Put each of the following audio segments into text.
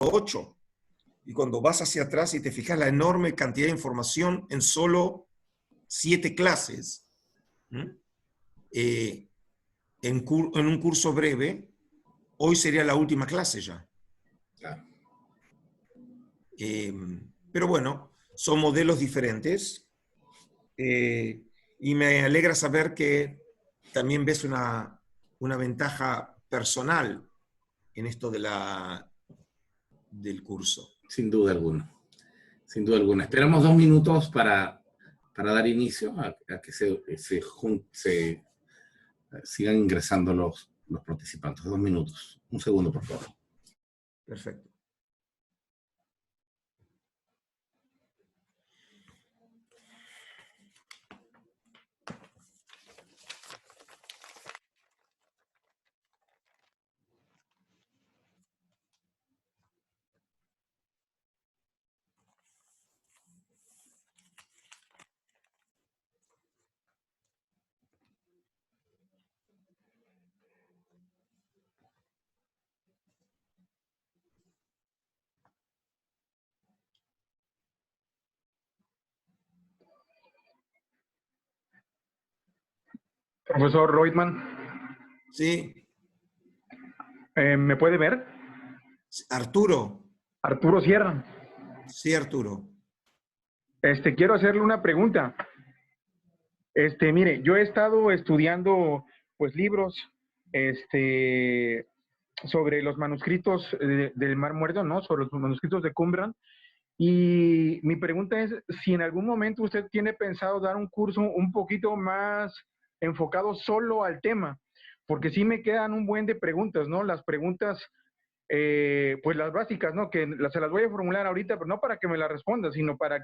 8. Y cuando vas hacia atrás y te fijas la enorme cantidad de información en solo 7 clases, en un curso breve, hoy sería la última clase ya. Claro. Pero bueno, son modelos diferentes. Y me alegra saber que también ves una ventaja personal en esto del curso. Sin duda alguna. Sin duda alguna. Esperamos 2 minutos para dar inicio a que se sigan ingresando los participantes. 2 minutos. Un segundo, por favor. Perfecto. Profesor Reutemann. Sí. ¿Me puede ver? Arturo. Arturo Sierra. Sí, Arturo. Quiero hacerle una pregunta. Mire, yo he estado estudiando, pues, libros, sobre los manuscritos del Mar Muerto, ¿no? Sobre los manuscritos de Qumran. Y mi pregunta es si en algún momento usted tiene pensado dar un curso un poquito más enfocado solo al tema, porque sí me quedan un buen de preguntas, ¿no? Las preguntas, pues las básicas, ¿no? Que se las voy a formular ahorita, pero no para que me las responda, sino para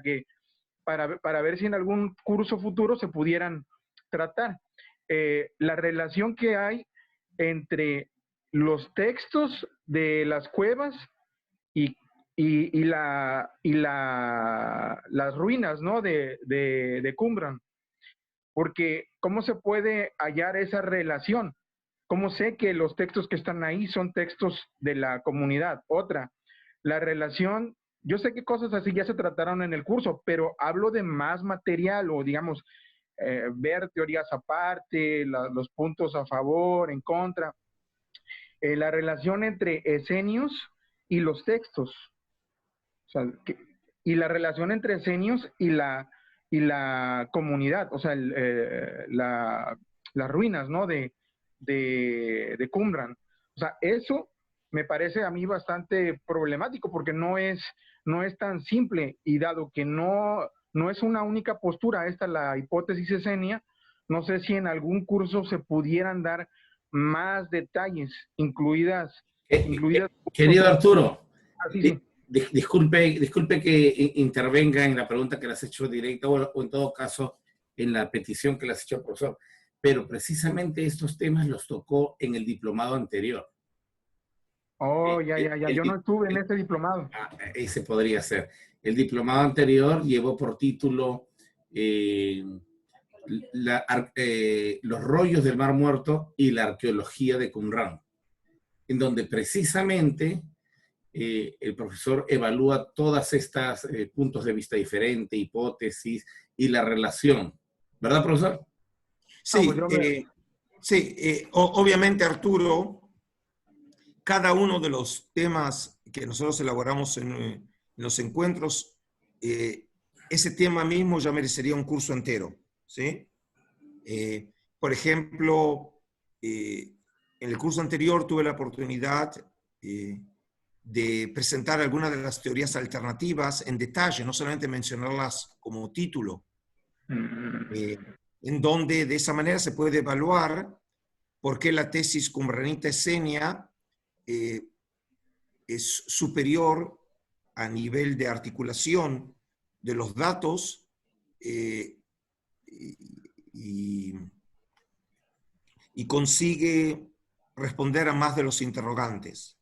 ver si en algún curso futuro se pudieran tratar. La relación que hay entre los textos de las cuevas y las ruinas, ¿no? de Qumran. Porque ¿cómo se puede hallar esa relación? ¿Cómo sé que los textos que están ahí son textos de la comunidad? Otra, la relación, yo sé que cosas así ya se trataron en el curso, pero hablo de más material o digamos, ver teorías aparte, los puntos a favor, en contra, la relación entre esenios y los textos. O sea, y la relación entre esenios y la comunidad, o sea, las ruinas, ¿no? de Qumran. O sea, eso me parece a mí bastante problemático porque no es tan simple, y dado que no es una única postura, la hipótesis esenia, no sé si en algún curso se pudieran dar más detalles, incluidas. Querido Arturo, Sí. disculpe que intervenga en la pregunta que le has hecho directa o en todo caso en la petición que le has hecho al profesor, pero precisamente estos temas los tocó en el diplomado anterior. Oh, ya. Yo no estuve en ese diplomado. Ese podría ser. El diplomado anterior llevó por título los rollos del Mar Muerto y la arqueología de Qumran, en donde precisamente el profesor evalúa todas estas puntos de vista diferentes, hipótesis y la relación. ¿Verdad, profesor? Sí, obviamente, Arturo, cada uno de los temas que nosotros elaboramos en los encuentros, ese tema mismo ya merecería un curso entero, ¿sí? Por ejemplo, en el curso anterior tuve la oportunidad de presentar algunas de las teorías alternativas en detalle, no solamente mencionarlas como título, en donde de esa manera se puede evaluar por qué la tesis qumranita esenia es superior a nivel de articulación de los datos y consigue responder a más de los interrogantes.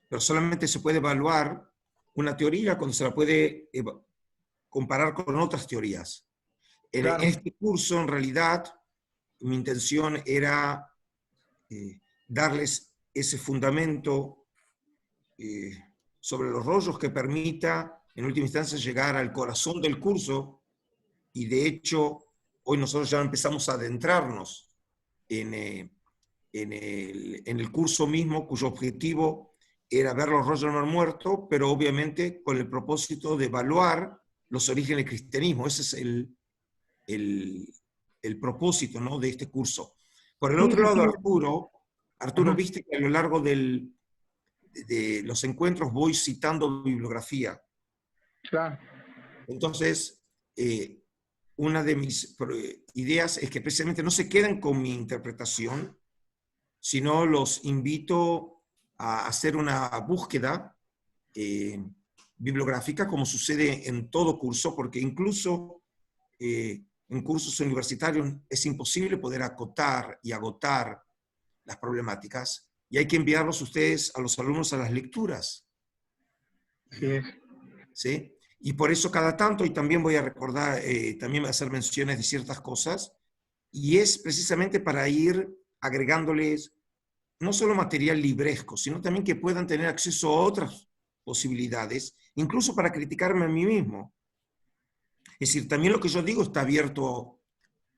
Pero solamente se puede evaluar una teoría cuando se la puede comparar con otras teorías. Claro. En este curso, en realidad, mi intención era darles ese fundamento sobre los rollos que permita, en última instancia, llegar al corazón del curso. Y de hecho, hoy nosotros ya empezamos a adentrarnos en el curso mismo, cuyo objetivo era ver los rollos del Mar Muerto, pero obviamente con el propósito de evaluar los orígenes del cristianismo. Ese es el propósito, ¿no?, de este curso. Por el otro lado, Arturo, viste que a lo largo de los encuentros voy citando bibliografía. Claro. Entonces, una de mis ideas es que precisamente no se queden con mi interpretación, sino los invito a hacer una búsqueda bibliográfica, como sucede en todo curso, porque incluso en cursos universitarios es imposible poder acotar y agotar las problemáticas, y hay que enviarlos ustedes, a los alumnos, a las lecturas. Sí. ¿Sí? Y por eso cada tanto, y también voy a recordar, también voy a hacer menciones de ciertas cosas, y es precisamente para ir agregándoles no solo material libresco, sino también que puedan tener acceso a otras posibilidades, incluso para criticarme a mí mismo. Es decir, también lo que yo digo está abierto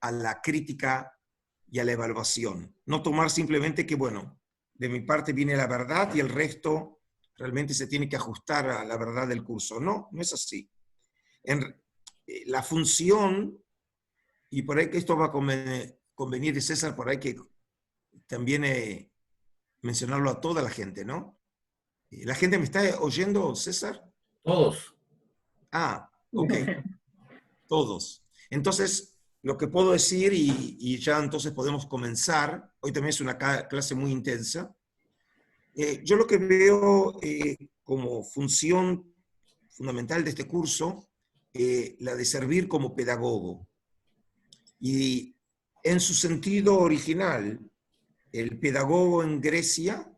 a la crítica y a la evaluación. No tomar simplemente que, bueno, de mi parte viene la verdad y el resto realmente se tiene que ajustar a la verdad del curso. No, no es así. La función, y por ahí que esto va a convenir de César, por ahí que también mencionarlo a toda la gente, ¿no? ¿La gente me está oyendo, César? Todos. Ah, ok. Todos. Entonces, lo que puedo decir, y ya entonces podemos comenzar, hoy también es una clase muy intensa, yo lo que veo como función fundamental de este curso, la de servir como pedagogo. Y en su sentido original, el pedagogo en Grecia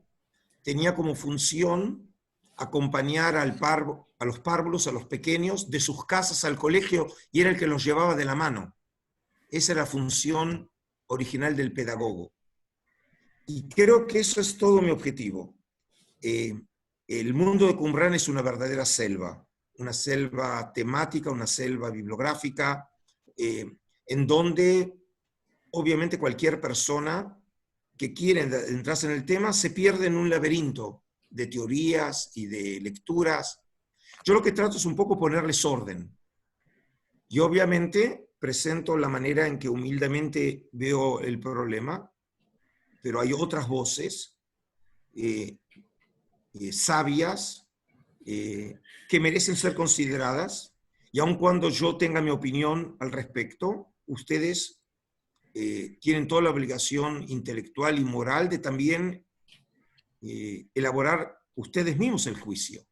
tenía como función acompañar a los párvulos, a los pequeños, de sus casas al colegio, y era el que los llevaba de la mano. Esa era la función original del pedagogo. Y creo que eso es todo mi objetivo. El mundo de Qumran es una verdadera selva, una selva temática, una selva bibliográfica, en donde obviamente cualquier persona que quiere entrarse en el tema se pierde en un laberinto de teorías y de lecturas. Yo lo que trato es un poco ponerles orden. Y obviamente presento la manera en que humildemente veo el problema, pero hay otras voces sabias que merecen ser consideradas, y aun cuando yo tenga mi opinión al respecto, ustedes tienen toda la obligación intelectual y moral de también elaborar ustedes mismos el juicio.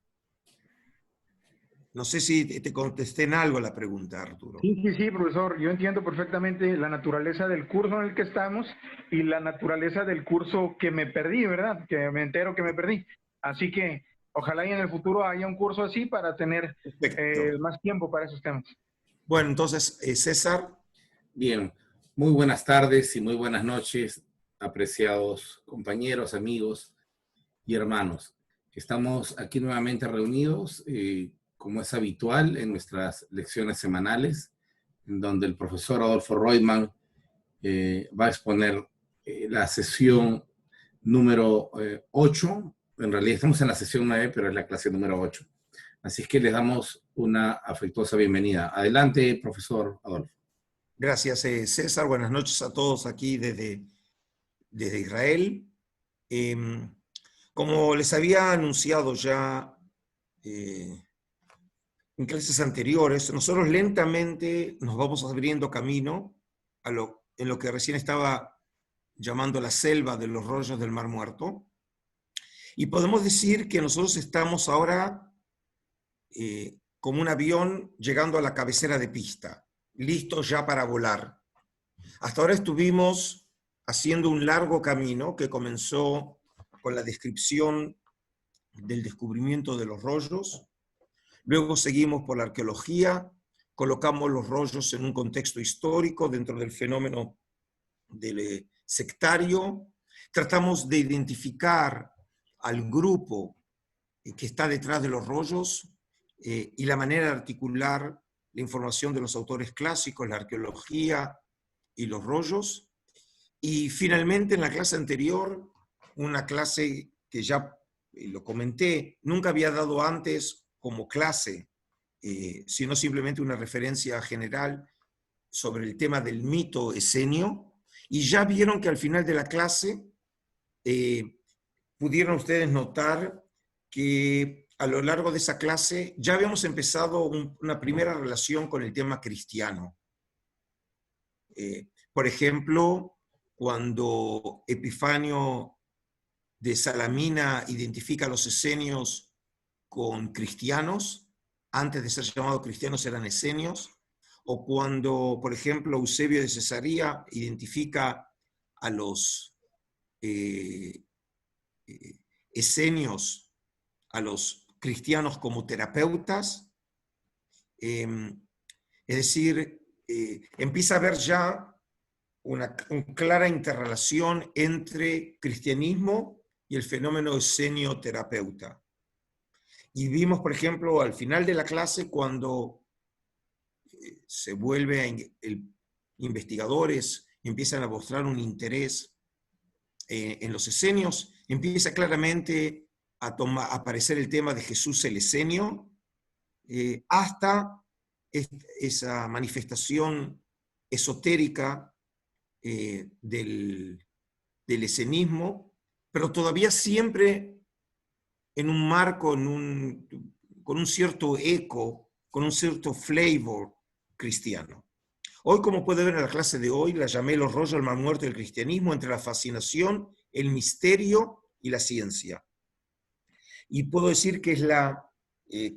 No sé si te contesté en algo la pregunta, Arturo. Sí, profesor. Yo entiendo perfectamente la naturaleza del curso en el que estamos y la naturaleza del curso que me perdí, ¿verdad? Que me entero que me perdí. Así que ojalá y en el futuro haya un curso así para tener más tiempo para esos temas. Bueno, entonces, César. Bien, muy buenas tardes y muy buenas noches, apreciados compañeros, amigos y hermanos. Estamos aquí nuevamente reunidos, como es habitual en nuestras lecciones semanales, en donde el profesor Adolfo Reutemann va a exponer la sesión número 8. En realidad estamos en la sesión 9, pero es la clase número 8. Así es que les damos una afectuosa bienvenida. Adelante, profesor Adolfo. Gracias, César. Buenas noches a todos aquí desde Israel. Como les había anunciado ya en clases anteriores, nosotros lentamente nos vamos abriendo camino en lo que recién estaba llamando la selva de los rollos del Mar Muerto. Y podemos decir que nosotros estamos ahora como un avión llegando a la cabecera de pista, listos ya para volar. Hasta ahora estuvimos haciendo un largo camino que comenzó con la descripción del descubrimiento de los rollos. Luego seguimos por la arqueología, colocamos los rollos en un contexto histórico dentro del fenómeno del sectario. Tratamos de identificar al grupo que está detrás de los rollos y la manera de articular la información de los autores clásicos, la arqueología y los rollos. Y finalmente, en la clase anterior, una clase que ya lo comenté, nunca había dado antes como clase, sino simplemente una referencia general sobre el tema del mito esenio. Y ya vieron que al final de la clase pudieron ustedes notar que a lo largo de esa clase ya habíamos empezado una primera relación con el tema cristiano. Por ejemplo, cuando Epifanio de Salamina identifica a los esenios con cristianos, antes de ser llamados cristianos eran esenios, o cuando, por ejemplo, Eusebio de Cesarea identifica a los esenios, a los cristianos como terapeutas, es decir, empieza a haber ya una clara interrelación entre cristianismo y el fenómeno esenio-terapeuta. Y vimos, por ejemplo, al final de la clase, cuando se vuelven investigadores, empiezan a mostrar un interés en los esenios, empieza claramente a aparecer el tema de Jesús el esenio, hasta esa manifestación esotérica del esenismo, pero todavía siempre en un marco, con un cierto eco, con un cierto flavor cristiano. Hoy, como puede ver en la clase de hoy, la llamé los rollos del Mar Muerto del cristianismo, entre la fascinación, el misterio y la ciencia. Y puedo decir que es la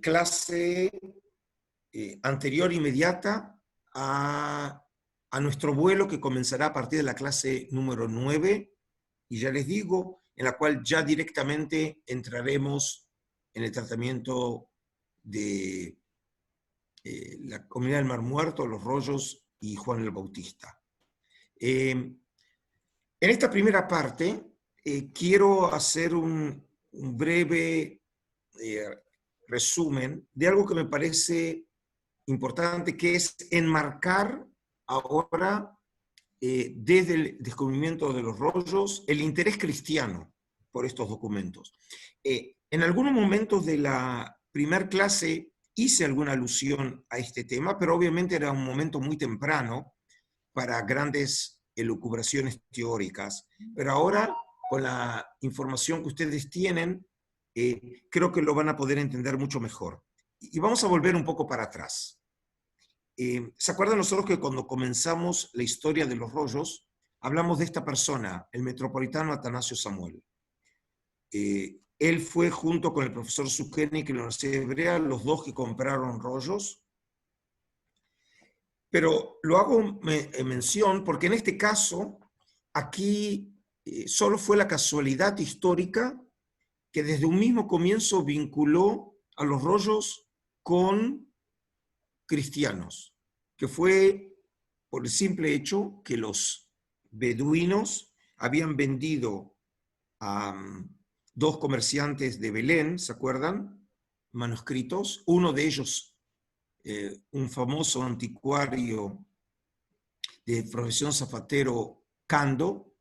clase anterior inmediata a nuestro vuelo, que comenzará a partir de la clase número 9, y ya les digo, en la cual ya directamente entraremos en el tratamiento de la comunidad del Mar Muerto, los rollos y Juan el Bautista. En esta primera parte quiero hacer un breve resumen de algo que me parece importante, que es enmarcar ahora, desde el descubrimiento de los rollos, el interés cristiano por estos documentos. En algunos momentos de la primer clase hice alguna alusión a este tema, pero obviamente era un momento muy temprano para grandes elucubraciones teóricas. Pero ahora, con la información que ustedes tienen, creo que lo van a poder entender mucho mejor. Y vamos a volver un poco para atrás. ¿Se acuerdan nosotros que cuando comenzamos la historia de los rollos, hablamos de esta persona, el metropolitano Atanasio Samuel? Él fue, junto con el profesor Zucchini, en la Universidad Hebrea, los dos que compraron rollos. Pero lo hago mención porque en este caso, aquí solo fue la casualidad histórica que desde un mismo comienzo vinculó a los rollos con cristianos, que fue por el simple hecho que los beduinos habían vendido a dos comerciantes de Belén, ¿se acuerdan? Manuscritos, uno de ellos, un famoso anticuario de profesión zapatero, Cando,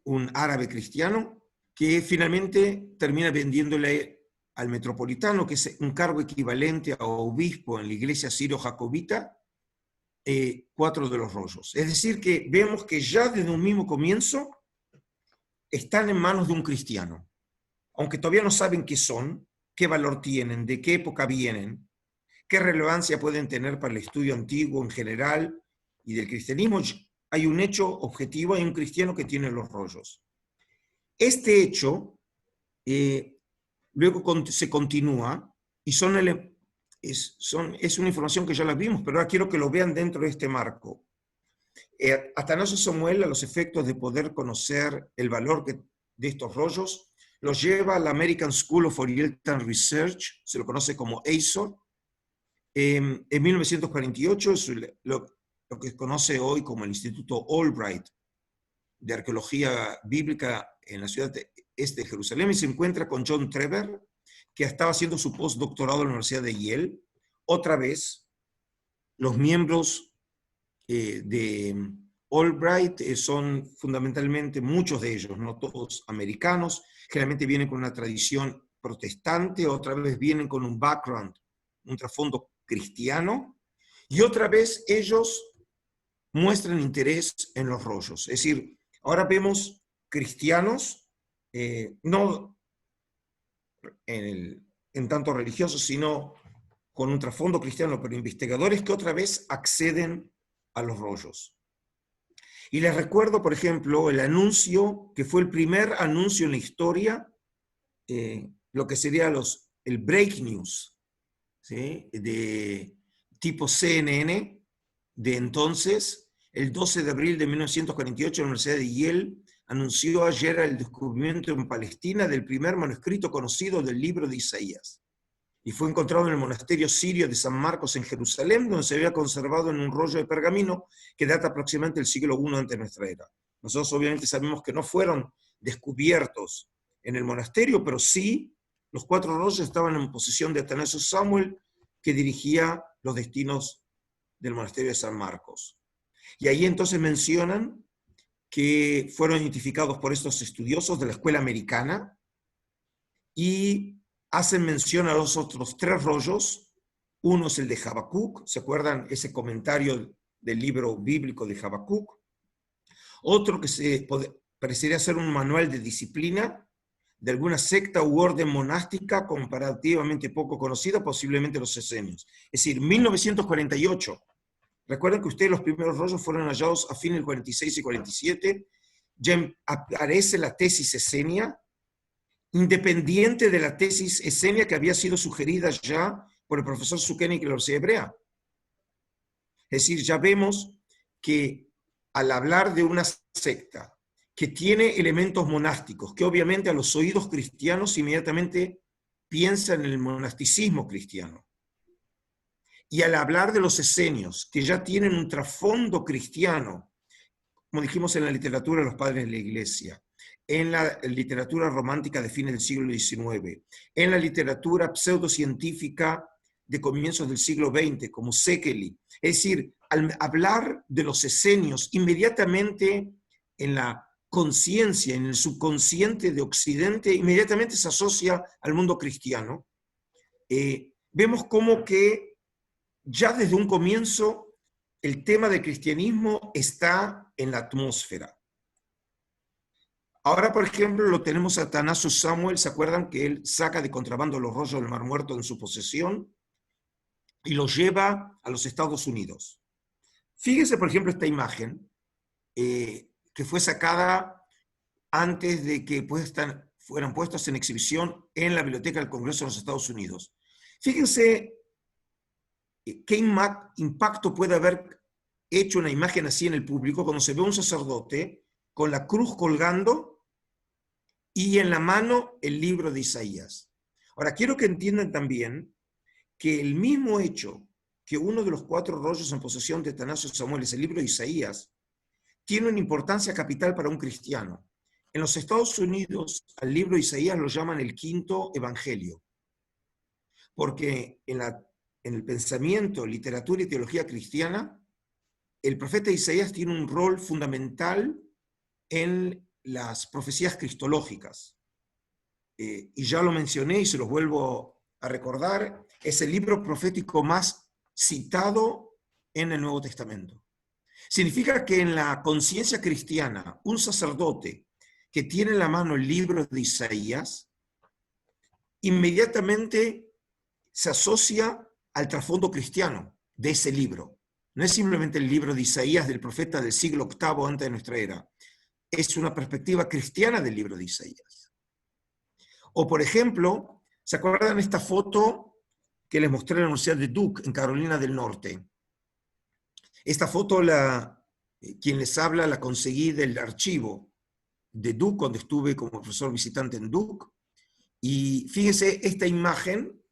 un árabe cristiano, que finalmente termina vendiéndole al metropolitano, que es un cargo equivalente a obispo en la iglesia sirio-jacobita, 4 de los rollos. Es decir, que vemos que ya desde un mismo comienzo están en manos de un cristiano, aunque todavía no saben qué son, qué valor tienen, de qué época vienen, qué relevancia pueden tener para el estudio antiguo en general y del cristianismo. Hay un hecho objetivo, hay un cristiano que tiene los rollos. Este hecho luego se continúa y es una información que ya la vimos, pero ahora quiero que lo vean dentro de este marco. Atanasio Samuel, a los efectos de poder conocer el valor de estos rollos, los lleva a la American School of Oriental Research, se lo conoce como ASOR. En 1948 es lo que se conoce hoy como el Instituto Albright de Arqueología Bíblica en la ciudad este de Jerusalén, y se encuentra con John Trevor, que estaba haciendo su postdoctorado en la Universidad de Yale. Otra vez, los miembros de Albright son fundamentalmente, muchos de ellos, no todos americanos, generalmente vienen con una tradición protestante, otra vez vienen con un background, un trasfondo cristiano, y otra vez ellos muestran interés en los rollos. Es decir, ahora vemos cristianos, no en tanto religiosos, sino con un trasfondo cristiano, pero investigadores que otra vez acceden a los rollos. Y les recuerdo, por ejemplo, el anuncio, que fue el primer anuncio en la historia, lo que sería el break news, ¿sí? De tipo CNN, de entonces, el 12 de abril de 1948, la Universidad de Yale anunció ayer el descubrimiento en Palestina del primer manuscrito conocido del libro de Isaías. Y fue encontrado en el monasterio sirio de San Marcos en Jerusalén, donde se había conservado en un rollo de pergamino que data aproximadamente del siglo I antes de nuestra era. Nosotros obviamente sabemos que no fueron descubiertos en el monasterio, pero sí los 4 rollos estaban en posesión de Atanasio Samuel, que dirigía los destinos del monasterio de San Marcos. Y ahí entonces mencionan que fueron identificados por estos estudiosos de la escuela americana y hacen mención a los otros 3 rollos. Uno es el de Habacuc, ¿se acuerdan ese comentario del libro bíblico de Habacuc? Otro que parecería ser un manual de disciplina de alguna secta u orden monástica comparativamente poco conocida, posiblemente los esenios. Es decir, 1948. Recuerden que ustedes los primeros rollos fueron hallados a fines del 46 y 47. Ya aparece la tesis esenia, independiente de la tesis esenia que había sido sugerida ya por el profesor Zukenik en la Universidad Hebrea. Es decir, ya vemos que al hablar de una secta que tiene elementos monásticos, que obviamente a los oídos cristianos inmediatamente piensan en el monasticismo cristiano, y al hablar de los esenios, que ya tienen un trasfondo cristiano, como dijimos en la literatura de los padres de la Iglesia, en la literatura romántica de fines del siglo XIX, en la literatura pseudocientífica de comienzos del siglo XX, como Szekely. Es decir, al hablar de los esenios, inmediatamente en la conciencia, en el subconsciente de Occidente, inmediatamente se asocia al mundo cristiano. Vemos como que ya desde un comienzo el tema del cristianismo está en la atmósfera. Ahora, por ejemplo, lo tenemos a Atanasio Samuel. ¿Se acuerdan que él saca de contrabando los rollos del Mar Muerto en su posesión y los lleva a los Estados Unidos? Fíjense, por ejemplo, esta imagen que fue sacada antes de que fueran puestos en exhibición en la Biblioteca del Congreso de los Estados Unidos. Fíjense qué impacto puede haber hecho una imagen así en el público cuando se ve un sacerdote con la cruz colgando y en la mano el libro de Isaías. Ahora, quiero que entiendan también que el mismo hecho que uno de los 4 rollos en posesión de Atanasio Samuel es el libro de Isaías, tiene una importancia capital para un cristiano. En los Estados Unidos, al libro de Isaías lo llaman el 5º evangelio, porque en el pensamiento, literatura y teología cristiana, el profeta Isaías tiene un rol fundamental en las profecías cristológicas. Y ya lo mencioné y se los vuelvo a recordar, es el libro profético más citado en el Nuevo Testamento. Significa que en la conciencia cristiana, un sacerdote que tiene en la mano el libro de Isaías, inmediatamente se asocia al trasfondo cristiano de ese libro. No es simplemente el libro de Isaías del profeta del siglo VIII antes de nuestra era. Es una perspectiva cristiana del libro de Isaías. O, por ejemplo, ¿se acuerdan esta foto que les mostré en la Universidad de Duke, en Carolina del Norte? Esta foto, quien les habla, la conseguí del archivo de Duke, cuando estuve como profesor visitante en Duke. Y fíjense, esta imagen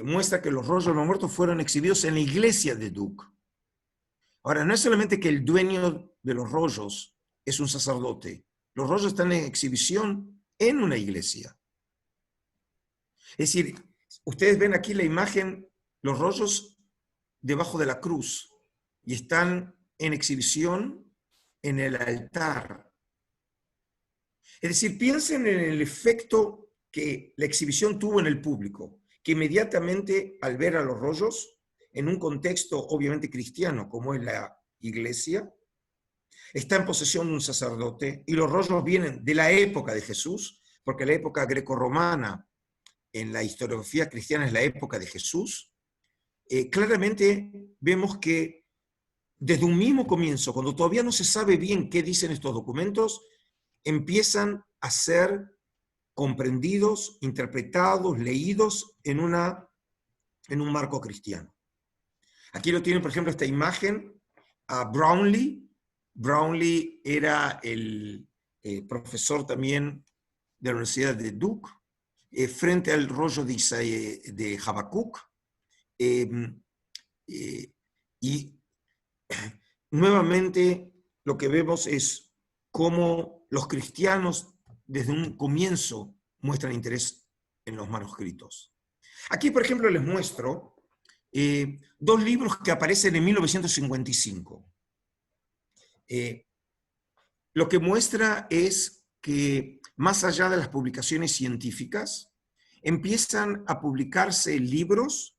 muestra que los rollos de los muertos fueron exhibidos en la iglesia de Duke. Ahora, no es solamente que el dueño de los rollos es un sacerdote. Los rollos están en exhibición en una iglesia. Es decir, ustedes ven aquí la imagen, los rollos debajo de la cruz, y están en exhibición en el altar. Es decir, piensen en el efecto que la exhibición tuvo en el público, que inmediatamente al ver a los rollos, en un contexto obviamente cristiano como es la iglesia, está en posesión de un sacerdote, y los rollos vienen de la época de Jesús, porque la época grecorromana en la historiografía cristiana es la época de Jesús. Claramente vemos que desde un mismo comienzo, cuando todavía no se sabe bien qué dicen estos documentos, empiezan a ser comprendidos, interpretados, leídos en un marco cristiano. Aquí lo tienen, por ejemplo, esta imagen a Brownlee. Brownlee era el profesor también de la Universidad de Duke, frente al rollo de Habacuc. Y nuevamente lo que vemos es cómo los cristianos desde un comienzo muestran interés en los manuscritos. Aquí, por ejemplo, les muestro dos libros que aparecen en 1955. Lo que muestra es que, más allá de las publicaciones científicas, empiezan a publicarse libros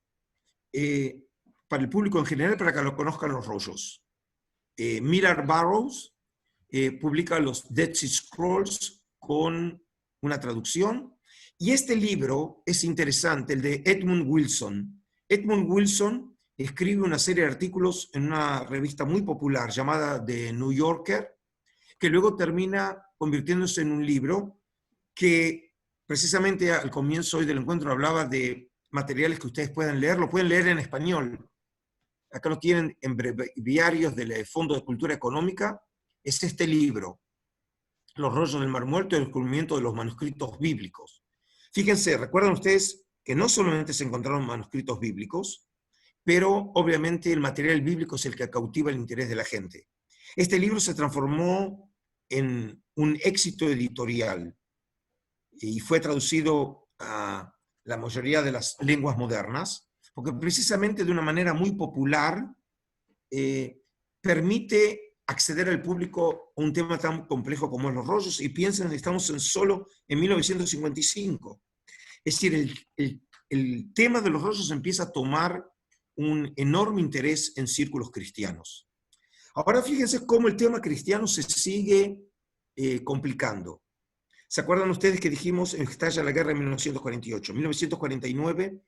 para el público en general, para que lo conozcan los rollos. Millard Burroughs publica los Dead Sea Scrolls con una traducción, y este libro es interesante, el de Edmund Wilson. Edmund Wilson escribe una serie de artículos en una revista muy popular llamada The New Yorker, que luego termina convirtiéndose en un libro que precisamente al comienzo hoy del encuentro hablaba de materiales que ustedes pueden leer, lo pueden leer en español. Acá lo tienen en breviarios del Fondo de Cultura Económica. Es este libro, Los rollos del Mar Muerto y el descubrimiento de los manuscritos bíblicos. Fíjense, recuerdan ustedes que no solamente se encontraron manuscritos bíblicos, pero obviamente el material bíblico es el que cautiva el interés de la gente. Este libro se transformó en un éxito editorial y fue traducido a la mayoría de las lenguas modernas, porque precisamente de una manera muy popular permite acceder al público a un tema tan complejo como es los rollos, y piensen que estamos solo en 1955. Es decir, el tema de los rollos empieza a tomar un enorme interés en círculos cristianos. Ahora fíjense cómo el tema cristiano se sigue complicando. ¿Se acuerdan ustedes que dijimos que estalla la guerra en 1948? En 1949,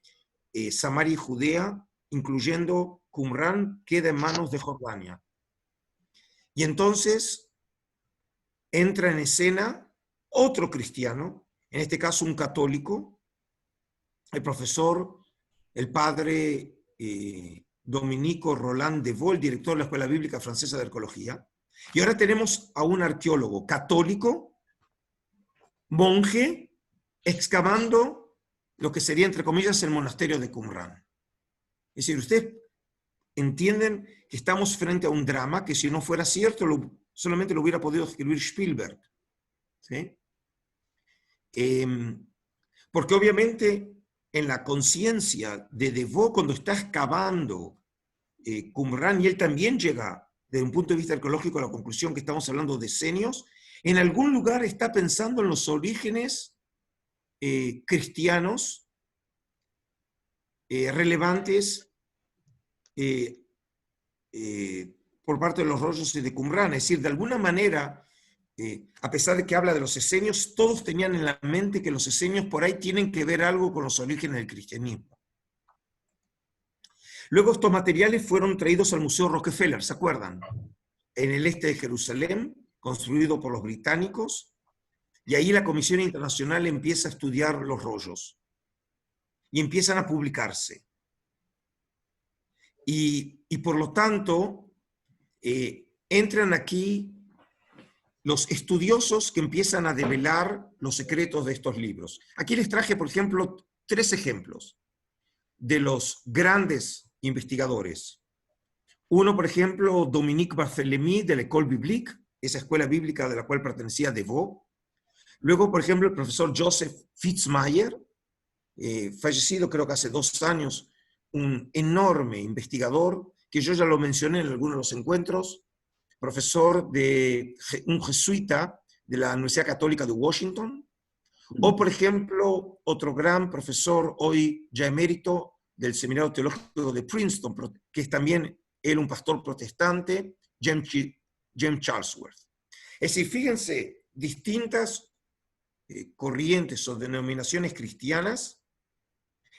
Samaria y Judea, incluyendo Qumran, queda en manos de Jordania. Y entonces entra en escena otro cristiano, en este caso un católico, el profesor, el padre Dominico Roland de Vaux, director de la Escuela Bíblica Francesa de Arqueología. Y ahora tenemos a un arqueólogo católico, monje, excavando lo que sería, entre comillas, el monasterio de Qumran. Es decir, ustedes entienden que estamos frente a un drama que, si no fuera cierto, solamente lo hubiera podido escribir Spielberg. ¿Sí? Porque obviamente en la conciencia de Vaux, cuando está excavando Qumran, y él también llega desde un punto de vista arqueológico a la conclusión que estamos hablando de decenios, en algún lugar está pensando en los orígenes cristianos relevantes por parte de los rollos de Qumran. Es decir, de alguna manera, a pesar de que habla de los esenios, todos tenían en la mente que los esenios por ahí tienen que ver algo con los orígenes del cristianismo. Luego estos materiales fueron traídos al Museo Rockefeller, ¿se acuerdan? En el este de Jerusalén, construido por los británicos, y ahí la Comisión Internacional empieza a estudiar los rollos y empiezan a publicarse. Y por lo tanto, entran aquí los estudiosos que empiezan a develar los secretos de estos libros. Aquí les traje, por ejemplo, 3 ejemplos de los grandes investigadores. Uno, por ejemplo, Dominique Barthélemy de l'École Biblique, esa escuela bíblica de la cual pertenecía de Vaux. Luego, por ejemplo, el profesor Joseph Fitzmayer, fallecido creo que hace 2 años, un enorme investigador, que yo ya lo mencioné en algunos de los encuentros, profesor de un jesuita de la Universidad Católica de Washington, o por ejemplo, otro gran profesor, hoy ya emérito, del Seminario Teológico de Princeton, que es también él un pastor protestante, James Charlesworth. Es decir, fíjense, distintas corrientes o denominaciones cristianas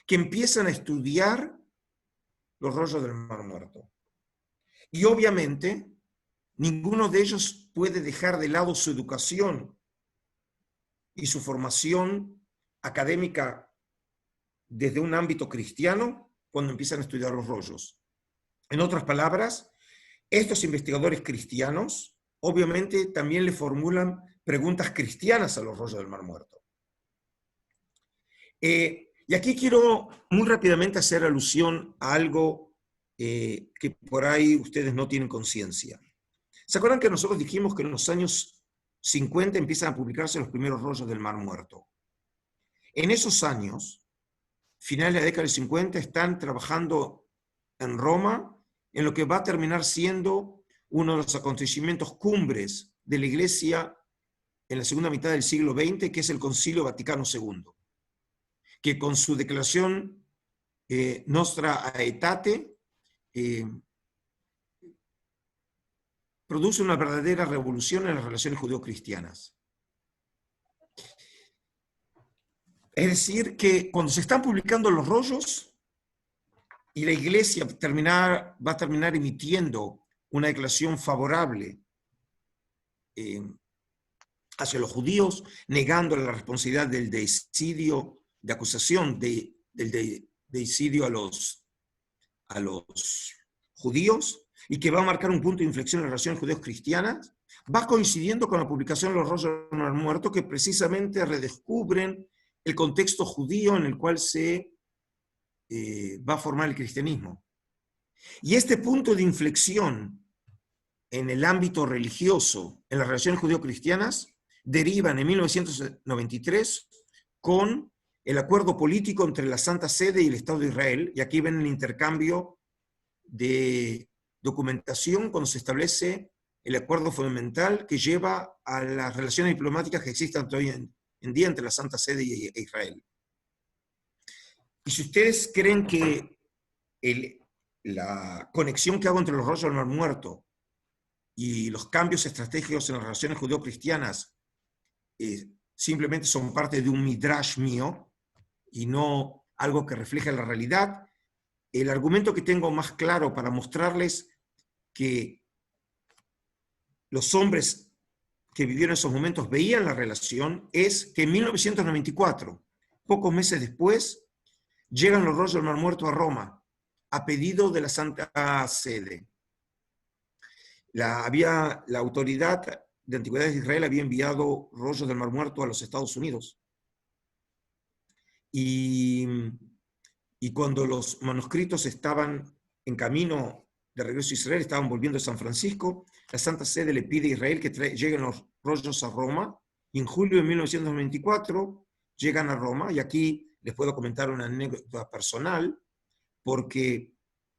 que empiezan a estudiar los rollos del Mar Muerto. Y obviamente, ninguno de ellos puede dejar de lado su educación y su formación académica desde un ámbito cristiano cuando empiezan a estudiar los rollos. En otras palabras, estos investigadores cristianos obviamente también le formulan preguntas cristianas a los rollos del Mar Muerto. Y aquí quiero muy rápidamente hacer alusión a algo que por ahí ustedes no tienen conciencia. ¿Se acuerdan que nosotros dijimos que en los años 50 empiezan a publicarse los primeros rollos del Mar Muerto? En esos años, finales de la década del 50, están trabajando en Roma en lo que va a terminar siendo uno de los acontecimientos cumbres de la Iglesia en la segunda mitad del siglo XX, que es el Concilio Vaticano II, que con su declaración Nostra Aetate produce una verdadera revolución en las relaciones judeo-cristianas. Es decir, que cuando se están publicando los rollos y la Iglesia va a terminar emitiendo una declaración favorable hacia los judíos, negando la responsabilidad del deicidio, de acusación del deicidio a los judíos, y que va a marcar un punto de inflexión en las relaciones judeos-cristianas, va coincidiendo con la publicación de los rollos del Mar Muerto, que precisamente redescubren el contexto judío en el cual se va a formar el cristianismo. Y este punto de inflexión en el ámbito religioso, en las relaciones judeo-cristianas, derivan en 1993 con el acuerdo político entre la Santa Sede y el Estado de Israel, y aquí ven el intercambio de documentación cuando se establece el acuerdo fundamental que lleva a las relaciones diplomáticas que existen hoy en día entre la Santa Sede e Israel. Y si ustedes creen que la conexión que hago entre los rollos del Mar Muerto y los cambios estratégicos en las relaciones judeo-cristianas simplemente son parte de un midrash mío y no algo que refleja la realidad, el argumento que tengo más claro para mostrarles que los hombres que vivieron esos momentos veían la relación es que en 1994, pocos meses después, llegan los rollos del Mar Muerto a Roma, a pedido de la Santa Sede. La autoridad de Antigüedades de Israel había enviado rollos del Mar Muerto a los Estados Unidos. Y cuando los manuscritos estaban en camino de regreso a Israel, estaban volviendo a San Francisco, la Santa Sede le pide a Israel que lleguen los rollos a Roma, y en julio de 1994 llegan a Roma, y aquí les puedo comentar una anécdota personal, porque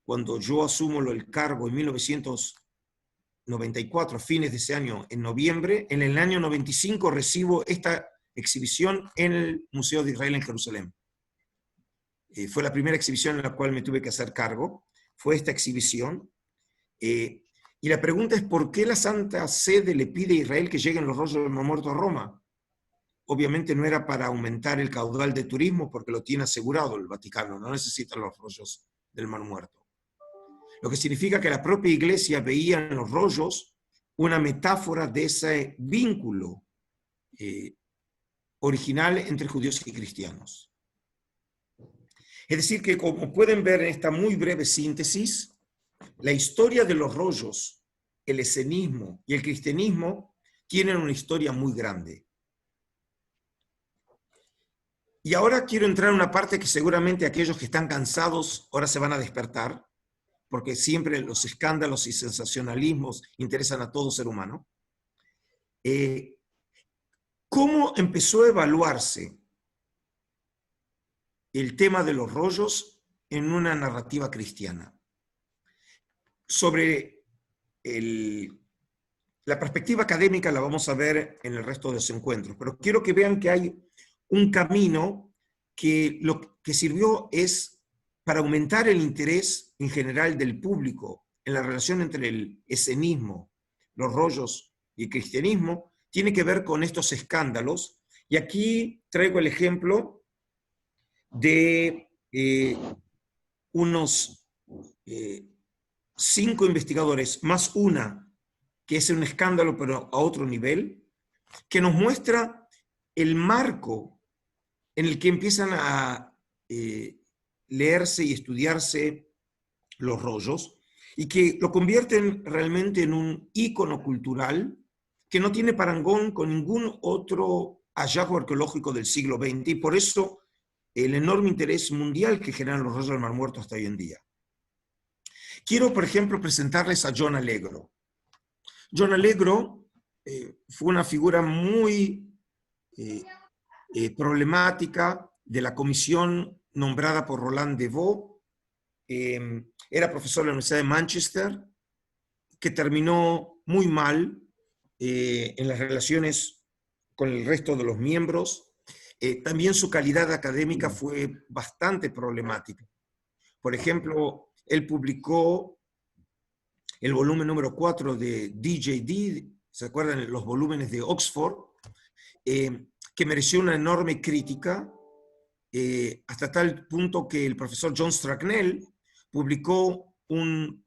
cuando yo asumo el cargo en 1994, a fines de ese año, en noviembre, en el año 95 recibo esta exhibición en el Museo de Israel en Jerusalén. Fue la primera exhibición en la cual me tuve que hacer cargo, fue esta exhibición. Y la pregunta es, ¿por qué la Santa Sede le pide a Israel que lleguen los rollos del Mar Muerto a Roma? Obviamente no era para aumentar el caudal de turismo, porque lo tiene asegurado el Vaticano, no necesita los rollos del Mar Muerto. Lo que significa que la propia Iglesia veía en los rollos una metáfora de ese vínculo original entre judíos y cristianos. Es decir, que como pueden ver en esta muy breve síntesis, la historia de los rollos, el esenismo y el cristianismo tienen una historia muy grande. Y ahora quiero entrar en una parte que seguramente aquellos que están cansados ahora se van a despertar, porque siempre los escándalos y sensacionalismos interesan a todo ser humano. ¿Cómo empezó a evaluarse el tema de los rollos en una narrativa cristiana. Sobre la perspectiva académica la vamos a ver en el resto de los encuentros, pero quiero que vean que hay un camino que lo que sirvió es para aumentar el interés en general del público en la relación entre el escenismo, los rollos y el cristianismo, tiene que ver con estos escándalos. Y aquí traigo el ejemplo de unos 5 investigadores, más una que es un escándalo pero a otro nivel, que nos muestra el marco en el que empiezan a leerse y estudiarse los rollos, y que lo convierten realmente en un ícono cultural que no tiene parangón con ningún otro hallazgo arqueológico del siglo XX, y por eso el enorme interés mundial que generan los rollos del Mar Muerto hasta hoy en día. Quiero, por ejemplo, presentarles a John Allegro. John Allegro fue una figura muy problemática de la comisión nombrada por Roland de Vaux. Era profesor de la Universidad de Manchester, que terminó muy mal en las relaciones con el resto de los miembros. También su calidad académica fue bastante problemática. Por ejemplo, él publicó el volumen número 4 de DJD, ¿se acuerdan? Los volúmenes de Oxford, que mereció una enorme crítica, hasta tal punto que el profesor John Stracknell publicó un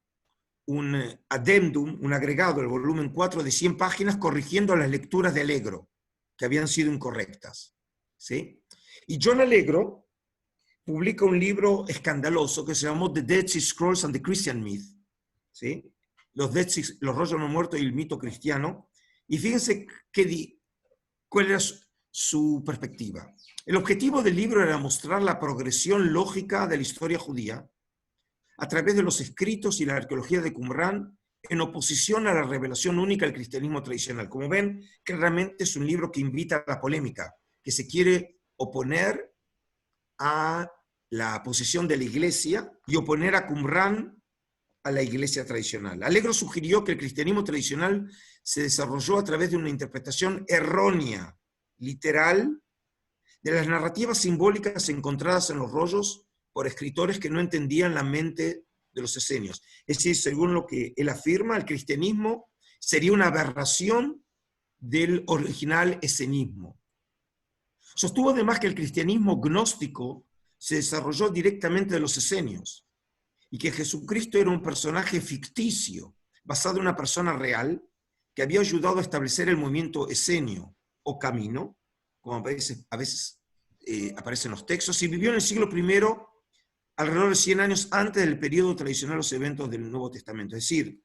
addendum, un agregado, el volumen 4 de 100 páginas, corrigiendo las lecturas de Allegro, que habían sido incorrectas, ¿sí? Y John Allegro publica un libro escandaloso que se llamó The Dead Sea Scrolls and the Christian Myth, ¿sí? Los rollos del Mar Muerto y el mito cristiano. Y fíjense cuál era su perspectiva. El objetivo del libro era mostrar la progresión lógica de la historia judía a través de los escritos y la arqueología de Qumran, en oposición a la revelación única del cristianismo tradicional. Como ven, claramente es un libro que invita a la polémica, que se quiere oponer a la posición de la iglesia y oponer a Qumran a la iglesia tradicional. Allegro sugirió que el cristianismo tradicional se desarrolló a través de una interpretación errónea, literal, de las narrativas simbólicas encontradas en los rollos por escritores que no entendían la mente de los esenios. Es decir, según lo que él afirma, el cristianismo sería una aberración del original esenismo. Sostuvo además que el cristianismo gnóstico se desarrolló directamente de los esenios y que Jesucristo era un personaje ficticio, basado en una persona real, que había ayudado a establecer el movimiento esenio o camino, como a veces aparece en los textos, y vivió en el siglo I, alrededor de 100 años antes del periodo tradicional de los eventos del Nuevo Testamento. Es decir,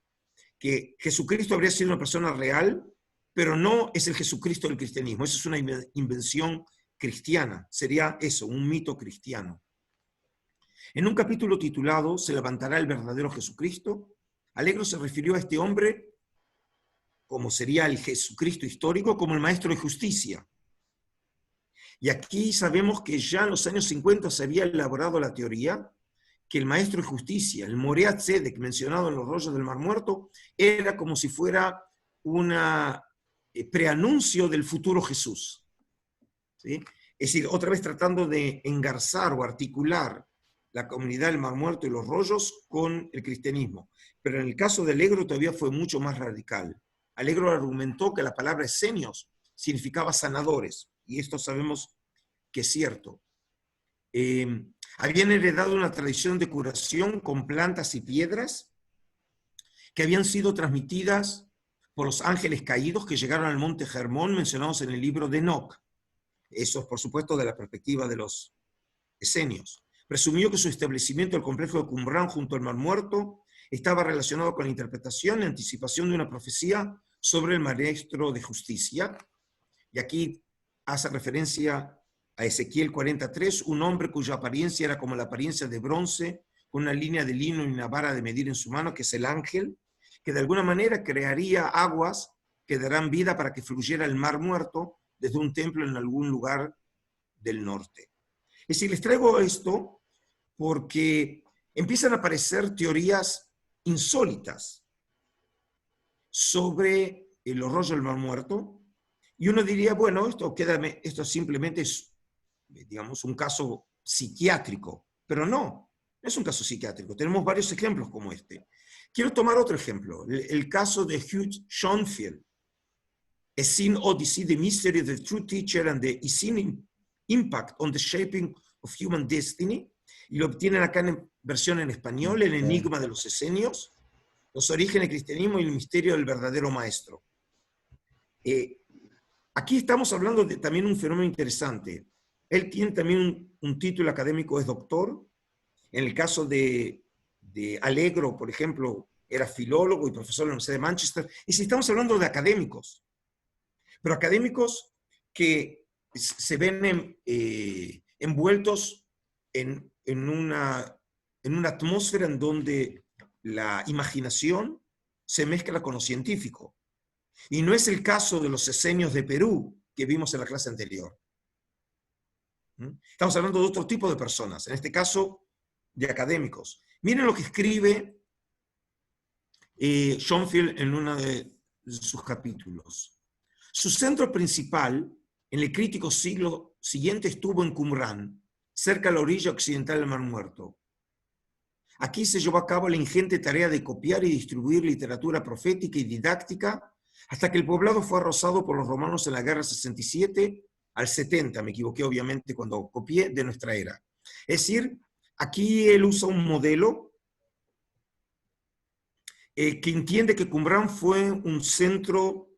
que Jesucristo habría sido una persona real, pero no es el Jesucristo del cristianismo. Eso es una invención cristiana. Sería eso, un mito cristiano. En un capítulo titulado ¿Se levantará el verdadero Jesucristo?, Allegro se refirió a este hombre, como sería el Jesucristo histórico, como el maestro de justicia. Y aquí sabemos que ya en los años 50 se había elaborado la teoría que el maestro de justicia, el Morea Tzedek, mencionado en los rollos del Mar Muerto, era como si fuera un preanuncio del futuro Jesús, ¿sí? Es decir, otra vez tratando de engarzar o articular la comunidad del Mar Muerto y los rollos con el cristianismo. Pero en el caso de Allegro todavía fue mucho más radical. Allegro argumentó que la palabra esenios significaba sanadores, y esto sabemos que es cierto. Habían heredado una tradición de curación con plantas y piedras que habían sido transmitidas por los ángeles caídos que llegaron al monte Hermón, mencionados en el libro de Enoch. Eso, por supuesto, de la perspectiva de los esenios. Presumió que su establecimiento del complejo de Qumran junto al Mar Muerto estaba relacionado con la interpretación y anticipación de una profecía sobre el maestro de justicia. Y aquí hace referencia a Ezequiel 43, un hombre cuya apariencia era como la apariencia de bronce, con una línea de lino y una vara de medir en su mano, que es el ángel, que de alguna manera crearía aguas que darán vida para que fluyera el Mar Muerto desde un templo en algún lugar del norte. Es decir, les traigo esto porque empiezan a aparecer teorías insólitas sobre los rollos del Mar Muerto, y uno diría, bueno, esto simplemente es, digamos, un caso psiquiátrico, pero no es un caso psiquiátrico. Tenemos varios ejemplos como este. Quiero tomar otro ejemplo, el caso de Hugh Schonfield, A Sin Odyssey, The Mystery of the True Teacher and the Essene Impact on the Shaping of Human Destiny, y lo obtienen acá en versión en español, El Enigma de los Esenios, Los Orígenes del Cristianismo y el Misterio del Verdadero Maestro. Aquí estamos hablando de también un fenómeno interesante. Él tiene también un título académico, es doctor. En el caso de Allegro, por ejemplo, era filólogo y profesor de la Universidad de Manchester. Y si estamos hablando de académicos, pero académicos que se ven envueltos en una atmósfera en donde la imaginación se mezcla con lo científico. Y no es el caso de los esenios de Perú que vimos en la clase anterior. Estamos hablando de otro tipo de personas, en este caso de académicos. Miren lo que escribe Schonfield en uno de sus capítulos. Su centro principal en el crítico siglo siguiente estuvo en Qumrán, cerca de la orilla occidental del Mar Muerto. Aquí se llevó a cabo la ingente tarea de copiar y distribuir literatura profética y didáctica hasta que el poblado fue arrasado por los romanos en la guerra 67 al 70, me equivoqué obviamente cuando copié, de nuestra era. Es decir, aquí él usa un modelo que entiende que Qumrán fue un centro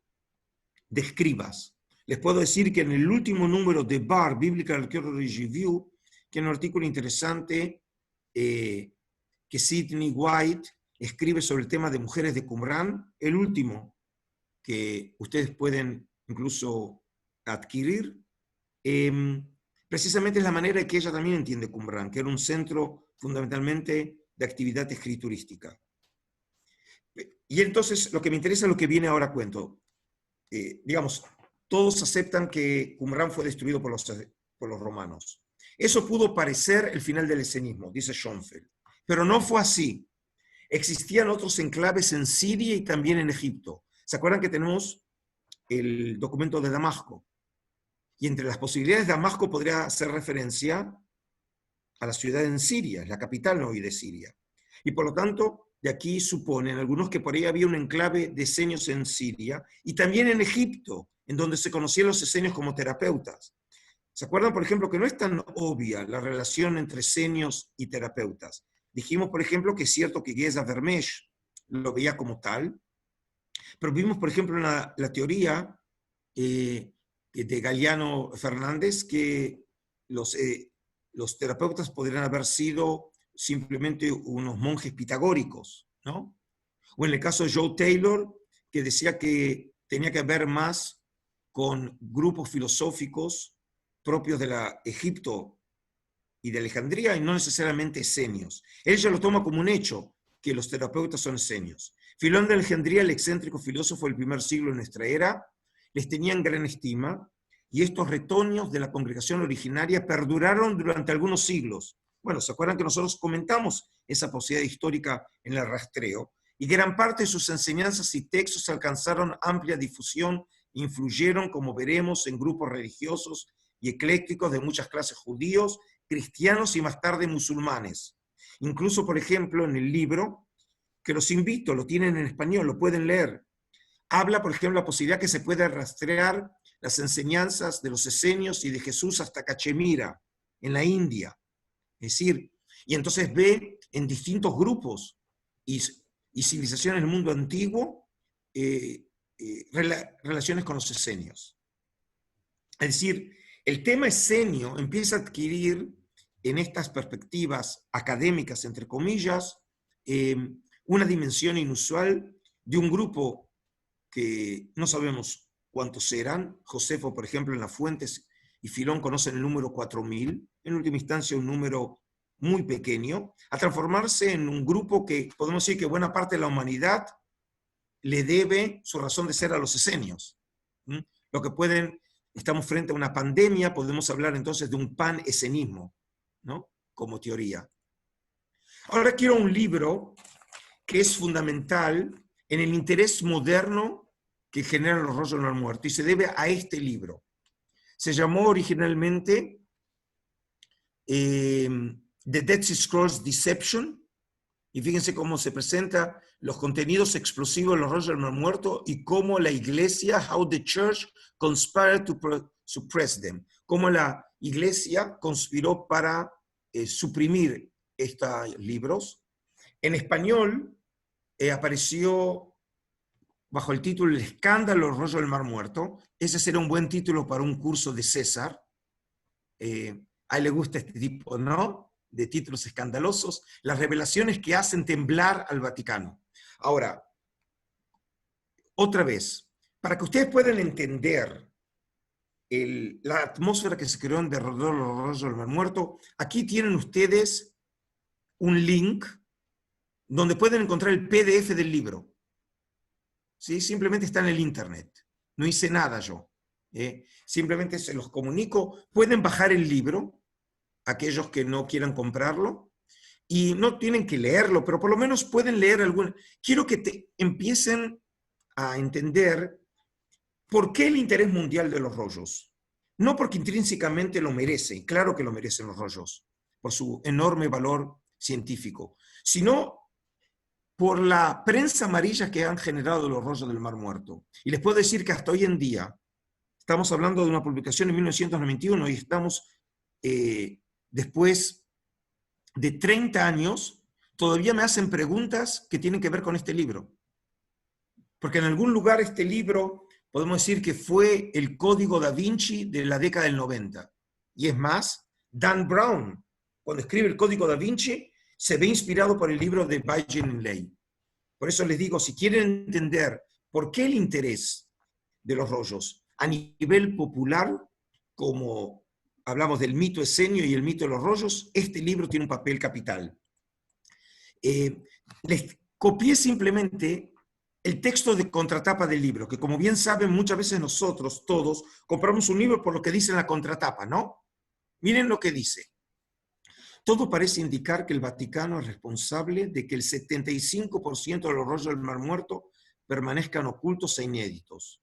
de escribas. Les puedo decir que en el último número de Barr, Biblical Archaeology Review, que es un artículo interesante que Sidney White escribe sobre el tema de mujeres de Qumrán, el último que ustedes pueden incluso adquirir, precisamente es la manera en que ella también entiende Qumrán, que era un centro fundamentalmente de actividad escriturística. Y entonces lo que me interesa es lo que viene ahora a cuento. Digamos, todos aceptan que Qumrán fue destruido por los romanos. Eso pudo parecer el final del esenismo, dice Schonfield, pero no fue así. Existían otros enclaves en Siria y también en Egipto. ¿Se acuerdan que tenemos el documento de Damasco? Y entre las posibilidades, Damasco podría hacer referencia a la ciudad en Siria, la capital hoy de Siria. Y por lo tanto, de aquí suponen algunos que por ahí había un enclave de esenios en Siria y también en Egipto, en donde se conocían los esenios como terapeutas. ¿Se acuerdan, por ejemplo, que no es tan obvia la relación entre esenios y terapeutas? Dijimos, por ejemplo, que es cierto que Geza Vermesch lo veía como tal, pero vimos, por ejemplo, en la teoría de Galiano Fernández que los terapeutas podrían haber sido simplemente unos monjes pitagóricos, ¿no? O en el caso de Joe Taylor, que decía que tenía que ver más con grupos filosóficos propios de Egipto y de Alejandría y no necesariamente esenios. Él ya lo toma como un hecho, que los terapeutas son esenios. Filón de Alejandría, el excéntrico filósofo del primer siglo de nuestra era, les tenían gran estima y estos retoños de la congregación originaria perduraron durante algunos siglos. Bueno, ¿se acuerdan que nosotros comentamos esa posibilidad histórica en el rastreo? Y gran parte de sus enseñanzas y textos alcanzaron amplia difusión e influyeron, como veremos, en grupos religiosos y eclécticos de muchas clases judíos, cristianos y más tarde musulmanes. Incluso, por ejemplo, en el libro, que los invito, lo tienen en español, lo pueden leer, habla, por ejemplo, la posibilidad que se puede rastrear las enseñanzas de los esenios y de Jesús hasta Cachemira, en la India. Es decir, y entonces ve en distintos grupos y civilizaciones del mundo antiguo relaciones con los esenios. Es decir, el tema esenio empieza a adquirir en estas perspectivas académicas, entre comillas, una dimensión inusual de un grupo que no sabemos cuántos eran. Josefo, por ejemplo, en las fuentes y Filón conocen el número 4000, en última instancia un número muy pequeño, a transformarse en un grupo que podemos decir que buena parte de la humanidad le debe su razón de ser a los esenios. Lo que estamos frente a una pandemia, podemos hablar entonces de un pan-esenismo. ¿no? Como teoría. Ahora quiero un libro que es fundamental en el interés moderno que generan los rollos del Mar Muerto, y se debe a este libro. Se llamó originalmente The Dead Sea Scrolls Deception, y fíjense cómo se presenta los contenidos explosivos de los rollos del Mar Muerto y cómo la iglesia, how the church conspired to suppress them, cómo la iglesia conspiró para suprimir estos libros. En español apareció bajo el título El escándalo del rollo del Mar Muerto. Ese será un buen título para un curso de César. A él le gusta este tipo, ¿no?, de títulos escandalosos, las revelaciones que hacen temblar al Vaticano. Ahora, otra vez, para que ustedes puedan entender la atmósfera que se creó en derredor del rollo del Mar Muerto, aquí tienen ustedes un link donde pueden encontrar el PDF del libro. ¿Sí? Simplemente está en el internet. No hice nada yo. Simplemente se los comunico. Pueden bajar el libro, aquellos que no quieran comprarlo, y no tienen que leerlo, pero por lo menos pueden leer algún. Quiero que empiecen a entender por qué el interés mundial de los rollos. No porque intrínsecamente lo merecen, claro que lo merecen los rollos, por su enorme valor científico, sino por la prensa amarilla que han generado los rollos del Mar Muerto. Y les puedo decir que hasta hoy en día, estamos hablando de una publicación en 1991 y estamos después de 30 años, todavía me hacen preguntas que tienen que ver con este libro. Porque en algún lugar este libro, podemos decir que fue el código da Vinci de la década del 90. Y es más, Dan Brown, cuando escribe el código da Vinci, se ve inspirado por el libro de Bai Jin-Lei. Por eso les digo, si quieren entender por qué el interés de los rollos a nivel popular, como hablamos del mito escenio y el mito de los rollos, este libro tiene un papel capital. Les copié simplemente el texto de contratapa del libro, que como bien saben, muchas veces nosotros todos compramos un libro por lo que dice en la contratapa, ¿no? Miren lo que dice. Todo parece indicar que el Vaticano es responsable de que el 75% de los rollos del Mar Muerto permanezcan ocultos e inéditos.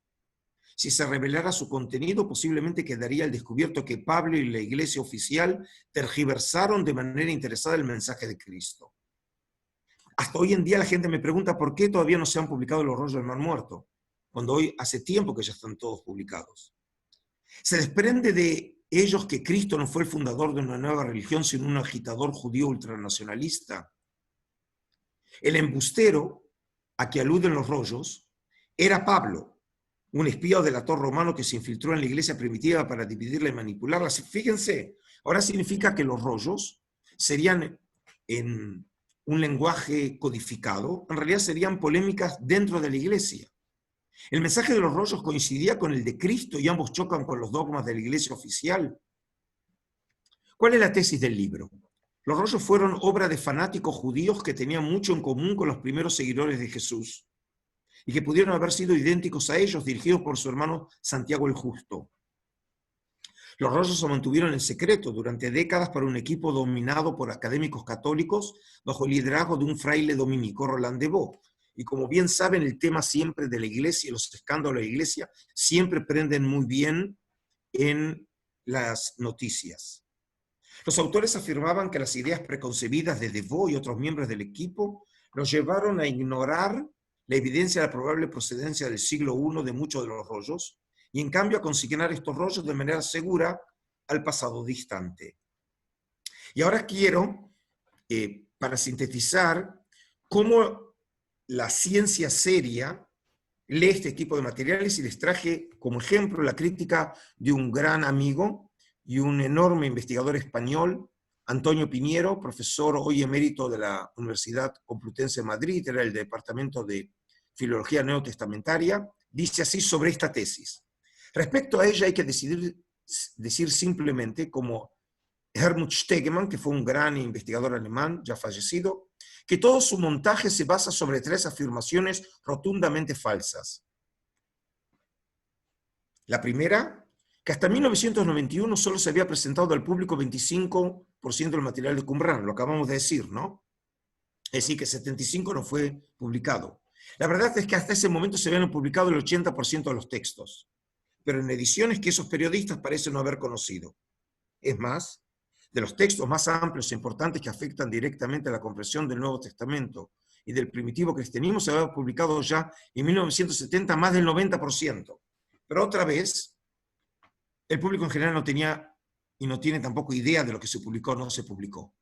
Si se revelara su contenido, posiblemente quedaría al descubierto que Pablo y la iglesia oficial tergiversaron de manera interesada el mensaje de Cristo. Hasta hoy en día la gente me pregunta por qué todavía no se han publicado los rollos del Mar Muerto, cuando hoy hace tiempo que ya están todos publicados. Se desprende de ellos que Cristo no fue el fundador de una nueva religión, sino un agitador judío ultranacionalista. El embustero a que aluden los rollos era Pablo, un espía o delator romano que se infiltró en la iglesia primitiva para dividirla y manipularla. Fíjense, ahora significa que los rollos serían, en un lenguaje codificado, en realidad serían polémicas dentro de la iglesia. El mensaje de los rollos coincidía con el de Cristo y ambos chocan con los dogmas de la iglesia oficial. ¿Cuál es la tesis del libro? Los rollos fueron obra de fanáticos judíos que tenían mucho en común con los primeros seguidores de Jesús y que pudieron haber sido idénticos a ellos, dirigidos por su hermano Santiago el Justo. Los rollos se mantuvieron en secreto durante décadas por un equipo dominado por académicos católicos bajo el liderazgo de un fraile dominico, Roland de Vaux. Y como bien saben, el tema siempre de la iglesia y los escándalos de la iglesia siempre prenden muy bien en las noticias. Los autores afirmaban que las ideas preconcebidas de de Vaux y otros miembros del equipo los llevaron a ignorar la evidencia de la probable procedencia del siglo I de muchos de los rollos, y en cambio a consignar estos rollos de manera segura al pasado distante. Y ahora quiero, para sintetizar, cómo la ciencia seria lee este tipo de materiales, y les traje como ejemplo la crítica de un gran amigo y un enorme investigador español, Antonio Piñero, profesor hoy emérito de la Universidad Complutense de Madrid, era el departamento de Filología Neotestamentaria. Dice así sobre esta tesis: respecto a ella hay que decir simplemente, como Helmut Stegemann, que fue un gran investigador alemán, ya fallecido, que todo su montaje se basa sobre 3 afirmaciones rotundamente falsas. La primera, que hasta 1991 solo se había presentado al público 25% del material de Qumran, lo acabamos de decir, ¿no? Es decir, que 75% no fue publicado. La verdad es que hasta ese momento se habían publicado el 80% de los textos, pero en ediciones que esos periodistas parecen no haber conocido. Es más, de los textos más amplios e importantes que afectan directamente a la comprensión del Nuevo Testamento y del primitivo cristianismo, se había publicado ya en 1970 más del 90%. Pero otra vez, el público en general no tenía y no tiene tampoco idea de lo que se publicó o no se publicó.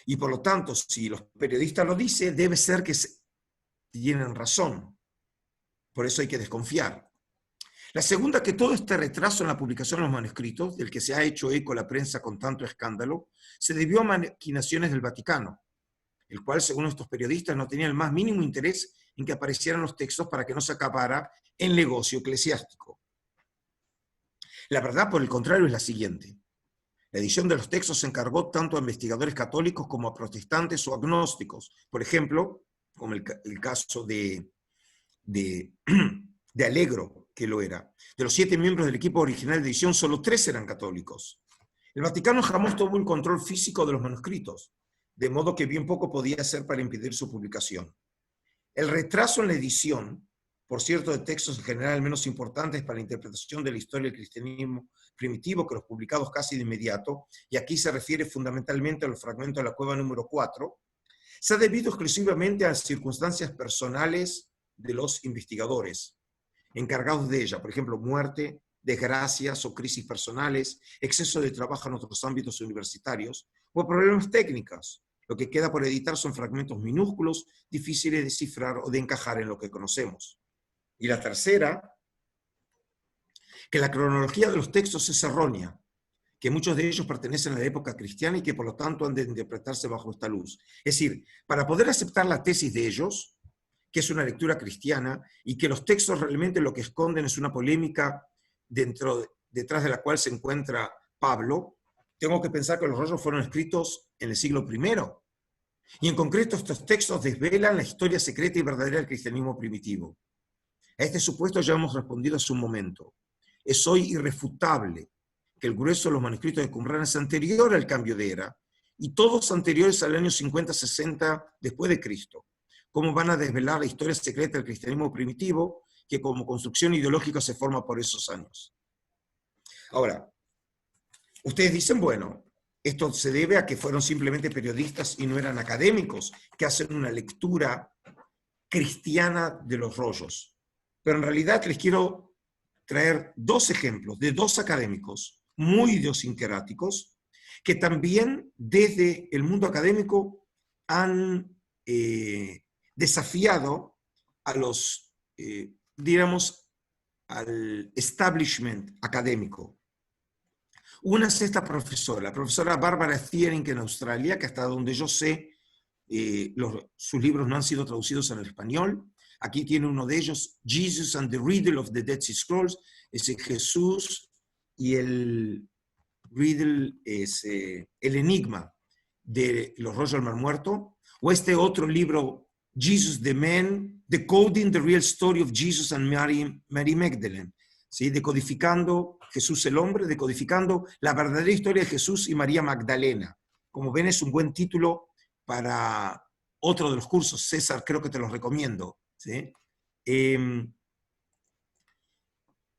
Y por lo tanto, si los periodistas lo dicen, debe ser que tienen razón. Por eso hay que desconfiar. La segunda, que todo este retraso en la publicación de los manuscritos, del que se ha hecho eco la prensa con tanto escándalo, se debió a maquinaciones del Vaticano, el cual, según estos periodistas, no tenía el más mínimo interés en que aparecieran los textos para que no se acabara el negocio eclesiástico. La verdad, por el contrario, es la siguiente. La edición de los textos se encargó tanto a investigadores católicos como a protestantes o agnósticos. Por ejemplo, como el caso de Allegro, que lo era. De los 7 miembros del equipo original de edición, solo 3 eran católicos. El Vaticano jamás tuvo el control físico de los manuscritos, de modo que bien poco podía hacer para impedir su publicación. El retraso en la edición, por cierto, de textos en general menos importantes para la interpretación de la historia del cristianismo primitivo que los publicados casi de inmediato, y aquí se refiere fundamentalmente a los fragmentos de la cueva número 4, se ha debido exclusivamente a circunstancias personales de los investigadores encargados de ella, por ejemplo, muerte, desgracias o crisis personales, exceso de trabajo en otros ámbitos universitarios, o problemas técnicos. Lo que queda por editar son fragmentos minúsculos, difíciles de descifrar o de encajar en lo que conocemos. Y la tercera, que la cronología de los textos es errónea, que muchos de ellos pertenecen a la época cristiana y que por lo tanto han de interpretarse bajo esta luz. Es decir, para poder aceptar la tesis de ellos, que es una lectura cristiana, y que los textos realmente lo que esconden es una polémica detrás de la cual se encuentra Pablo, tengo que pensar que los rollos fueron escritos en el siglo I. Y en concreto estos textos desvelan la historia secreta y verdadera del cristianismo primitivo. A este supuesto ya hemos respondido hace un momento. Es hoy irrefutable que el grueso de los manuscritos de Qumran es anterior al cambio de era, y todos anteriores al año 50-60 después de Cristo. ¿Cómo van a desvelar la historia secreta del cristianismo primitivo, que como construcción ideológica se forma por esos años? Ahora, ustedes dicen, bueno, esto se debe a que fueron simplemente periodistas y no eran académicos, que hacen una lectura cristiana de los rollos. Pero en realidad les quiero traer 2 ejemplos de 2 académicos muy idiosincráticos, que también desde el mundo académico han desafiado a los, digamos, al establishment académico. Una es esta profesora, la profesora Barbara Thiering en Australia, que hasta donde yo sé, sus libros no han sido traducidos al español. Aquí tiene uno de ellos, Jesus and the Riddle of the Dead Sea Scrolls, es Jesús y el riddle, es el enigma de los rollos del Mar Muerto, o este otro libro, Jesus the Man, Decoding the Real Story of Jesus and Mary Magdalene, ¿sí? Decodificando Jesús el hombre, decodificando la verdadera historia de Jesús y María Magdalena. Como ven, es un buen título para otro de los cursos. César, creo que te los recomiendo, ¿sí?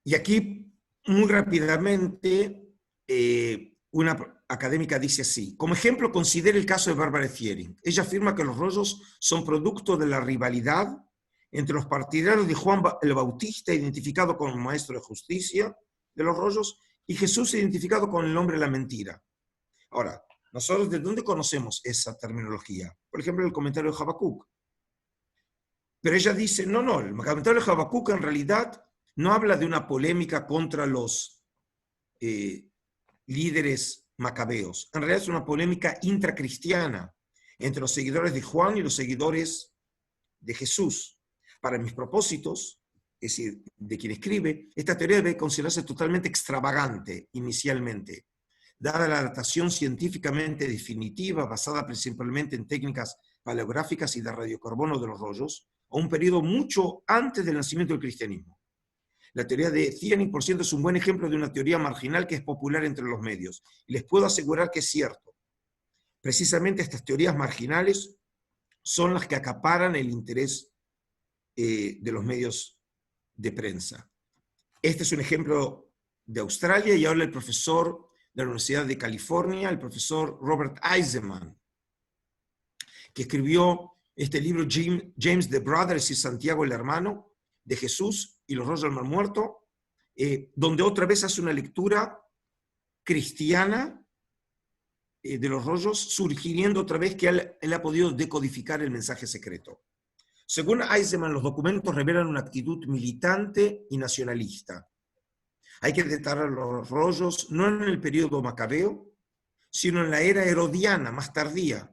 Y aquí, muy rápidamente, una académica dice así: como ejemplo, considere el caso de Barbara Thiering. Ella afirma que los rollos son producto de la rivalidad entre los partidarios de Juan el Bautista, identificado como maestro de justicia de los rollos, y Jesús, identificado con el hombre de la mentira. Ahora, ¿nosotros de dónde conocemos esa terminología? Por ejemplo, el comentario de Habacuc. Pero ella dice, no, el comentario de Habacuc en realidad no habla de una polémica contra los líderes macabeos. En realidad es una polémica intracristiana entre los seguidores de Juan y los seguidores de Jesús. Para mis propósitos, es decir, de quien escribe, esta teoría debe considerarse totalmente extravagante inicialmente, dada la datación científicamente definitiva, basada principalmente en técnicas paleográficas y de radiocarbono de los rollos, a un periodo mucho antes del nacimiento del cristianismo. La teoría de Thiering, por cierto, es un buen ejemplo de una teoría marginal que es popular entre los medios. Y les puedo asegurar que es cierto. Precisamente estas teorías marginales son las que acaparan el interés de los medios de prensa. Este es un ejemplo de Australia y ahora el profesor de la Universidad de California, el profesor Robert Eisenman, que escribió este libro James the Brother, es decir, Santiago el hermano de Jesús y los rollos del mar muerto, donde otra vez hace una lectura cristiana de los rollos, sugiriendo otra vez que él ha podido decodificar el mensaje secreto. Según Eisenman, los documentos revelan una actitud militante y nacionalista. Hay que detallar los rollos no en el periodo macabeo, sino en la era herodiana, más tardía.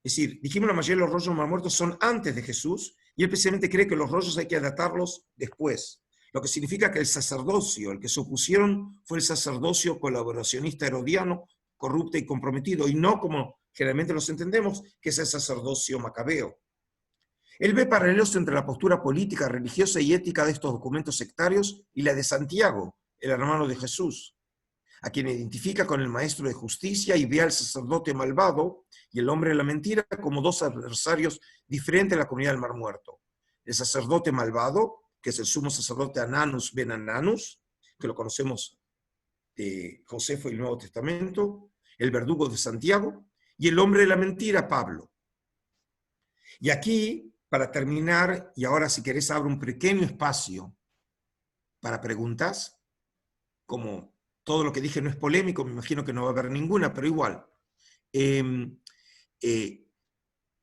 Es decir, dijimos la mayoría de los rollos del mar muerto son antes de Jesús, y él precisamente cree que los rollos hay que datarlos después. Lo que significa que el sacerdocio, el que se opusieron, fue el sacerdocio colaboracionista herodiano, corrupto y comprometido, y no como generalmente los entendemos, que es el sacerdocio macabeo. Él ve paralelos entre la postura política, religiosa y ética de estos documentos sectarios y la de Santiago, el hermano de Jesús, a quien identifica con el maestro de justicia y ve al sacerdote malvado y el hombre de la mentira como dos adversarios diferentes de la comunidad del Mar Muerto. El sacerdote malvado, que es el sumo sacerdote Ananus ben Ananus, que lo conocemos de Josefo y el Nuevo Testamento, el verdugo de Santiago, y el hombre de la mentira, Pablo. Y aquí, para terminar, y ahora si querés abro un pequeño espacio para preguntas, como todo lo que dije no es polémico, me imagino que no va a haber ninguna, pero igual.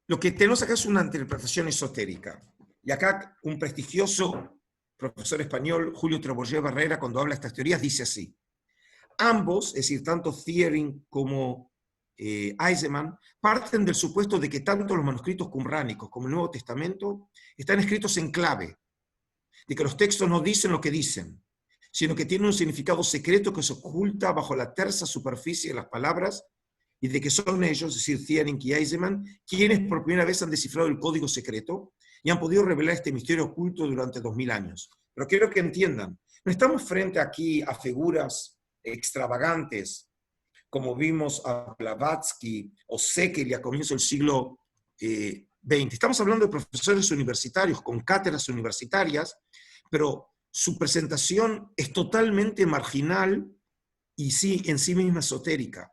Lo que tenemos acá es una interpretación esotérica. Y acá un prestigioso profesor español, Julio Treboller Barrera, cuando habla de estas teorías, dice así. Ambos, es decir, tanto Thiering como Eisenman, parten del supuesto de que tanto los manuscritos qumránicos como el Nuevo Testamento están escritos en clave, de que los textos no dicen lo que dicen, sino que tienen un significado secreto que se oculta bajo la tersa superficie de las palabras, y de que son ellos, es decir, Thiering y Eisenman, quienes por primera vez han descifrado el código secreto y han podido revelar este misterio oculto durante 2000 años. Pero quiero que entiendan, no estamos frente aquí a figuras extravagantes, como vimos a Blavatsky o Sekely a comienzo del siglo XX. Estamos hablando de profesores universitarios con cátedras universitarias, pero su presentación es totalmente marginal y sí, en sí misma esotérica.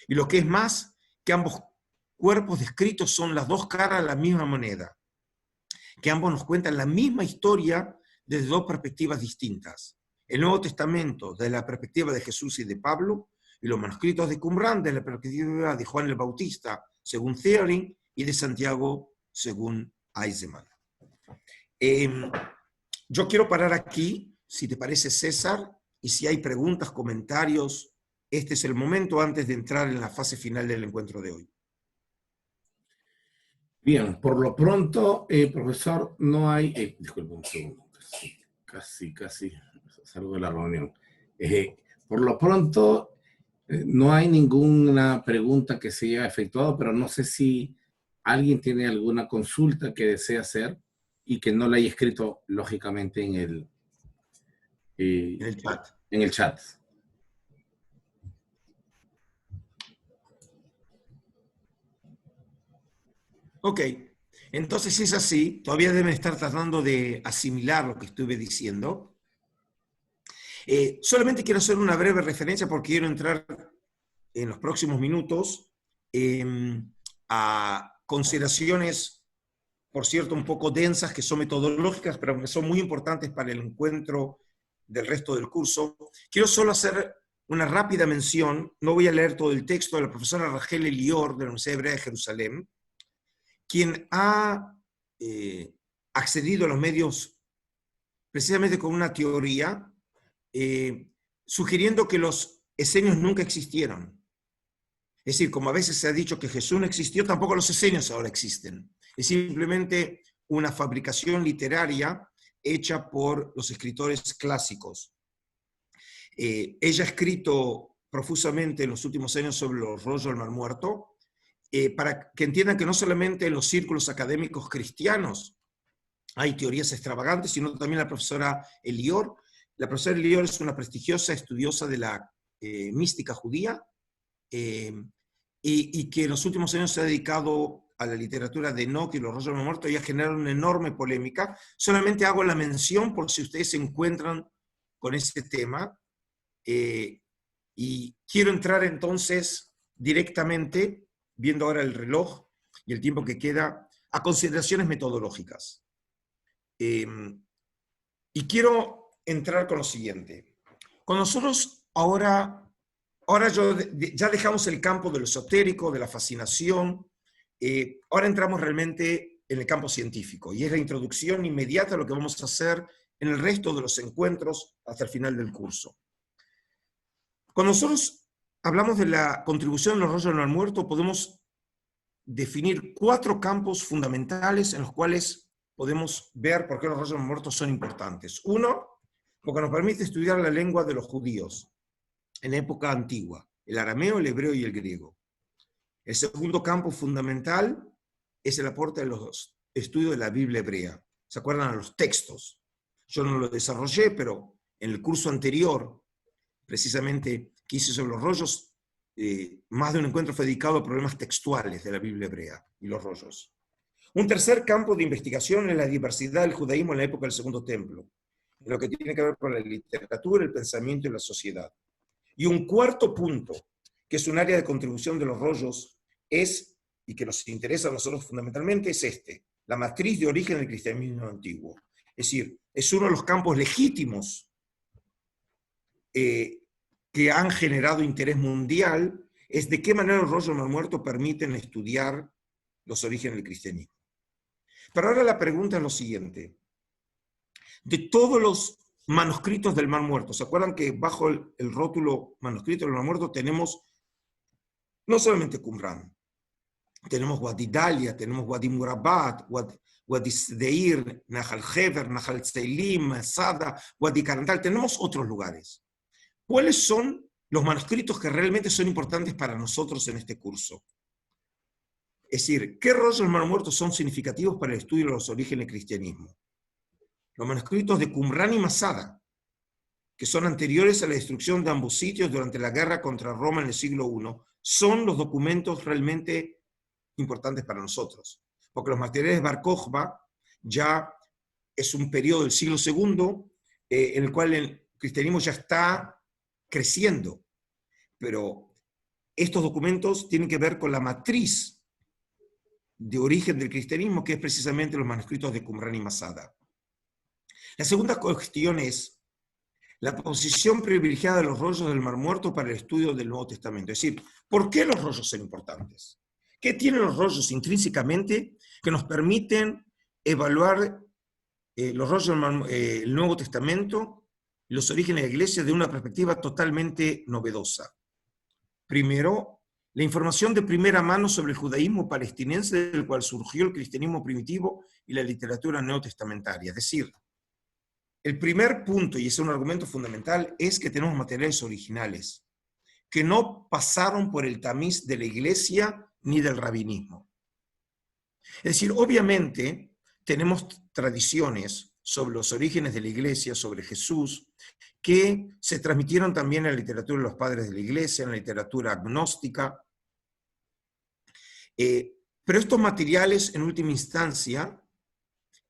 Y lo que es más, que ambos cuerpos descritos son las dos caras de la misma moneda, que ambos nos cuentan la misma historia desde dos perspectivas distintas. El Nuevo Testamento desde la perspectiva de Jesús y de Pablo, y los manuscritos de Qumrán desde la perspectiva de Juan el Bautista, según Thiering, y de Santiago, según Eisenman. Yo quiero parar aquí, si te parece, César, y si hay preguntas, comentarios, este es el momento antes de entrar en la fase final del encuentro de hoy. Bien, por lo pronto, profesor, no hay... disculpe un segundo, casi salgo de la reunión. Por lo pronto, no hay ninguna pregunta que se haya efectuado, pero no sé si alguien tiene alguna consulta que desee hacer y que no la haya escrito, lógicamente, en el chat. En el chat. Ok, entonces si es así, todavía deben estar tratando de asimilar lo que estuve diciendo. Solamente quiero hacer una breve referencia porque quiero entrar en los próximos minutos a consideraciones, por cierto, un poco densas, que son metodológicas, pero que son muy importantes para el encuentro del resto del curso. Quiero solo hacer una rápida mención, no voy a leer todo el texto, de la profesora Rachel Elior de la Universidad Hebrea de Jerusalén, quien ha accedido a los medios precisamente con una teoría sugiriendo que los esenios nunca existieron. Es decir, como a veces se ha dicho que Jesús no existió, tampoco los esenios ahora existen. Es simplemente una fabricación literaria hecha por los escritores clásicos. Ella ha escrito profusamente en los últimos años sobre los rollos del Mar Muerto, para que entiendan que no solamente en los círculos académicos cristianos hay teorías extravagantes, sino también la profesora Elior La profesora Lior es una prestigiosa estudiosa de la mística judía y que en los últimos años se ha dedicado a la literatura de Enoch y los rollos del mar muerto y ha generado una enorme polémica. Solamente hago la mención por si ustedes se encuentran con ese tema. Y quiero entrar entonces directamente, viendo ahora el reloj y el tiempo que queda, a consideraciones metodológicas. Y quiero entrar con lo siguiente. Con nosotros ahora ya dejamos el campo de lo esotérico, de la fascinación, ahora entramos realmente en el campo científico, y es la introducción inmediata a lo que vamos a hacer en el resto de los encuentros hasta el final del curso. Cuando nosotros hablamos de la contribución de los rollos del mar muerto, podemos definir 4 campos fundamentales en los cuales podemos ver por qué los rollos del mar muerto son importantes. Uno, porque nos permite estudiar la lengua de los judíos en época antigua, el arameo, el hebreo y el griego. El segundo campo fundamental es el aporte de los estudios de la Biblia hebrea. ¿Se acuerdan a los textos? Yo no lo desarrollé, pero en el curso anterior, precisamente, que hice sobre los rollos, más de un encuentro fue dedicado a problemas textuales de la Biblia hebrea y los rollos. Un tercer campo de investigación es la diversidad del judaísmo en la época del Segundo Templo, en lo que tiene que ver con la literatura, el pensamiento y la sociedad. Y un cuarto punto, que es un área de contribución de los rollos, y que nos interesa a nosotros fundamentalmente, es la matriz de origen del cristianismo antiguo. Es decir, es uno de los campos legítimos que han generado interés mundial, es de qué manera los rollos del mar muerto permiten estudiar los orígenes del cristianismo. Pero ahora la pregunta es lo siguiente. De todos los manuscritos del Mar Muerto, ¿se acuerdan que bajo el rótulo manuscrito del Mar Muerto tenemos no solamente Qumran, tenemos Wadi Dalia, tenemos Wadi Murabat, Wadi Sdeir, Nahal Heber, Nahal Tzeilim, Masada, Wadi Karantal, tenemos otros lugares. ¿Cuáles son los manuscritos que realmente son importantes para nosotros en este curso? Es decir, ¿qué rollos del Mar Muerto son significativos para el estudio de los orígenes del cristianismo? Los manuscritos de Qumran y Masada, que son anteriores a la destrucción de ambos sitios durante la guerra contra Roma en el siglo I, son los documentos realmente importantes para nosotros. Porque los materiales de Bar Kokhba ya es un periodo del siglo II en el cual el cristianismo ya está creciendo. Pero estos documentos tienen que ver con la matriz de origen del cristianismo, que es precisamente los manuscritos de Qumran y Masada. La segunda cuestión es la posición privilegiada de los rollos del Mar Muerto para el estudio del Nuevo Testamento. Es decir, ¿por qué los rollos son importantes? ¿Qué tienen los rollos intrínsecamente que nos permiten evaluar los rollos del Nuevo Testamento, los orígenes de la Iglesia, de una perspectiva totalmente novedosa? Primero, la información de primera mano sobre el judaísmo palestinense, del cual surgió el cristianismo primitivo y la literatura neotestamentaria. Es decir, el primer punto, y es un argumento fundamental, es que tenemos materiales originales que no pasaron por el tamiz de la Iglesia ni del rabinismo. Es decir, obviamente tenemos tradiciones sobre los orígenes de la Iglesia, sobre Jesús, que se transmitieron también en la literatura de los padres de la Iglesia, en la literatura agnóstica. Pero estos materiales, en última instancia,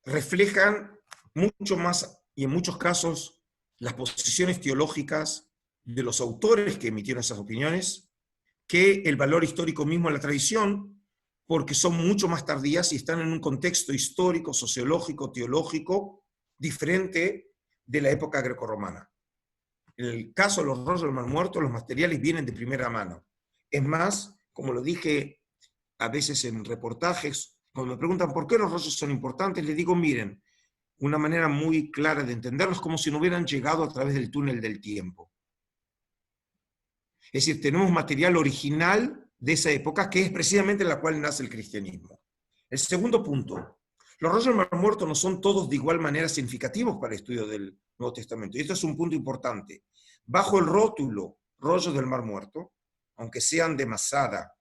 reflejan mucho más, y en muchos casos, las posiciones teológicas de los autores que emitieron esas opiniones, que el valor histórico mismo de la tradición, porque son mucho más tardías y están en un contexto histórico, sociológico, teológico, diferente de la época grecorromana. En el caso de los rollos del Mar Muerto, los materiales vienen de primera mano. Es más, como lo dije a veces en reportajes, cuando me preguntan por qué los rollos son importantes, les digo, miren, una manera muy clara de entenderlos, como si no hubieran llegado a través del túnel del tiempo. Es decir, tenemos material original de esa época, que es precisamente la cual nace el cristianismo. El segundo punto, los rollos del Mar Muerto no son todos de igual manera significativos para el estudio del Nuevo Testamento. Y esto es un punto importante. Bajo el rótulo rollos del Mar Muerto, aunque sean de Masada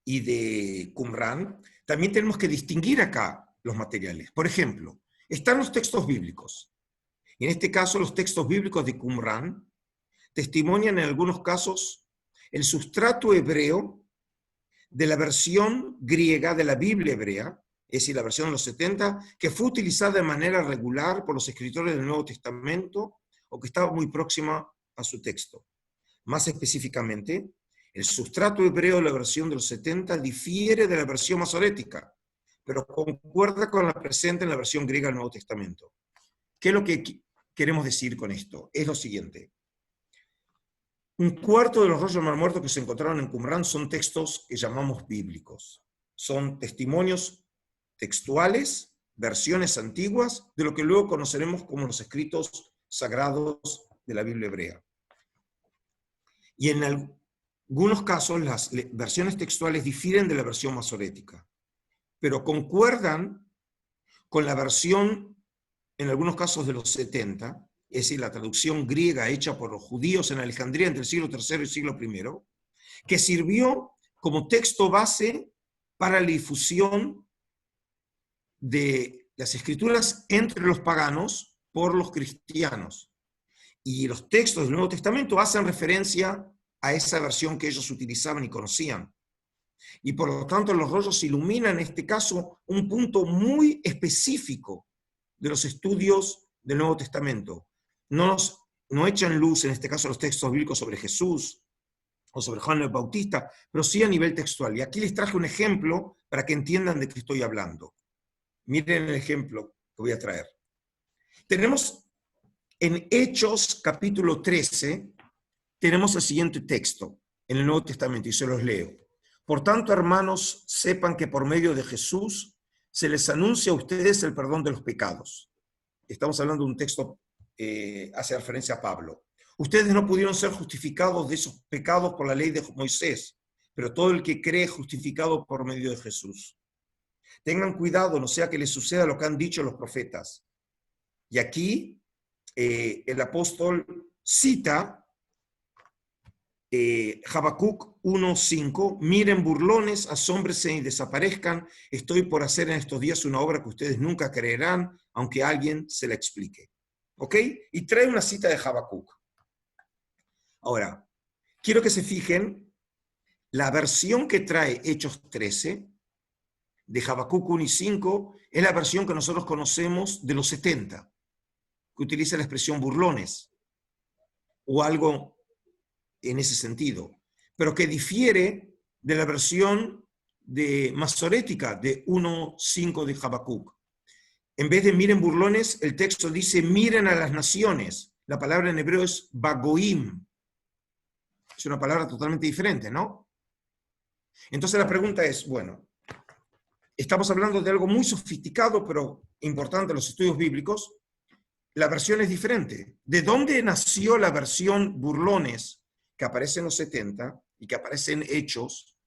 y de Qumran, también tenemos que distinguir acá los materiales. Por ejemplo, están los textos bíblicos. Y en este caso, los textos bíblicos de Qumran testimonian en algunos casos el sustrato hebreo de la versión griega de la Biblia hebrea, es decir, la versión de los 70, que fue utilizada de manera regular por los escritores del Nuevo Testamento o que estaba muy próxima a su texto. Más específicamente, el sustrato hebreo de la versión de los 70 difiere de la versión masorética, pero concuerda con la presente en la versión griega del Nuevo Testamento. ¿Qué es lo que queremos decir con esto? Es lo siguiente. Un cuarto de los rollos del Mar Muerto que se encontraron en Qumran son textos que llamamos bíblicos. Son testimonios textuales, versiones antiguas, de lo que luego conoceremos como los escritos sagrados de la Biblia hebrea. Y en algunos casos las versiones textuales difieren de la versión masorética, pero concuerdan con la versión, en algunos casos de los 70, es decir, la traducción griega hecha por los judíos en Alejandría entre el siglo III y el siglo I, que sirvió como texto base para la difusión de las escrituras entre los paganos por los cristianos. Y los textos del Nuevo Testamento hacen referencia a esa versión que ellos utilizaban y conocían. Y por lo tanto los rollos iluminan en este caso un punto muy específico de los estudios del Nuevo Testamento. No echan luz, en este caso, los textos bíblicos sobre Jesús o sobre Juan el Bautista, pero sí a nivel textual. Y aquí les traje un ejemplo para que entiendan de qué estoy hablando. Miren el ejemplo que voy a traer. Tenemos en Hechos capítulo 13, tenemos el siguiente texto en el Nuevo Testamento, y se los leo. Por tanto, hermanos, sepan que por medio de Jesús se les anuncia a ustedes el perdón de los pecados. Estamos hablando de un texto hace referencia a Pablo. Ustedes no pudieron ser justificados de esos pecados por la ley de Moisés, pero todo el que cree es justificado por medio de Jesús. Tengan cuidado, no sea que les suceda lo que han dicho los profetas. Y aquí el apóstol cita Habacuc 1:5, miren burlones, asómbrense y desaparezcan, estoy por hacer en estos días una obra que ustedes nunca creerán, aunque alguien se la explique. ¿Ok? Y trae una cita de Habacuc. Ahora, quiero que se fijen, la versión que trae Hechos 13, de Habacuc 1:5, es la versión que nosotros conocemos de los 70, que utiliza la expresión burlones, o algo en ese sentido, pero que difiere de la versión masorética de 1:5 de Habacuc. En vez de miren burlones, el texto dice miren a las naciones. La palabra en hebreo es bagoim. Es una palabra totalmente diferente, ¿no? Entonces la pregunta es, bueno, estamos hablando de algo muy sofisticado, pero importante en los estudios bíblicos. La versión es diferente. ¿De dónde nació la versión burlones que aparece en los 70 y que aparece en Hechos,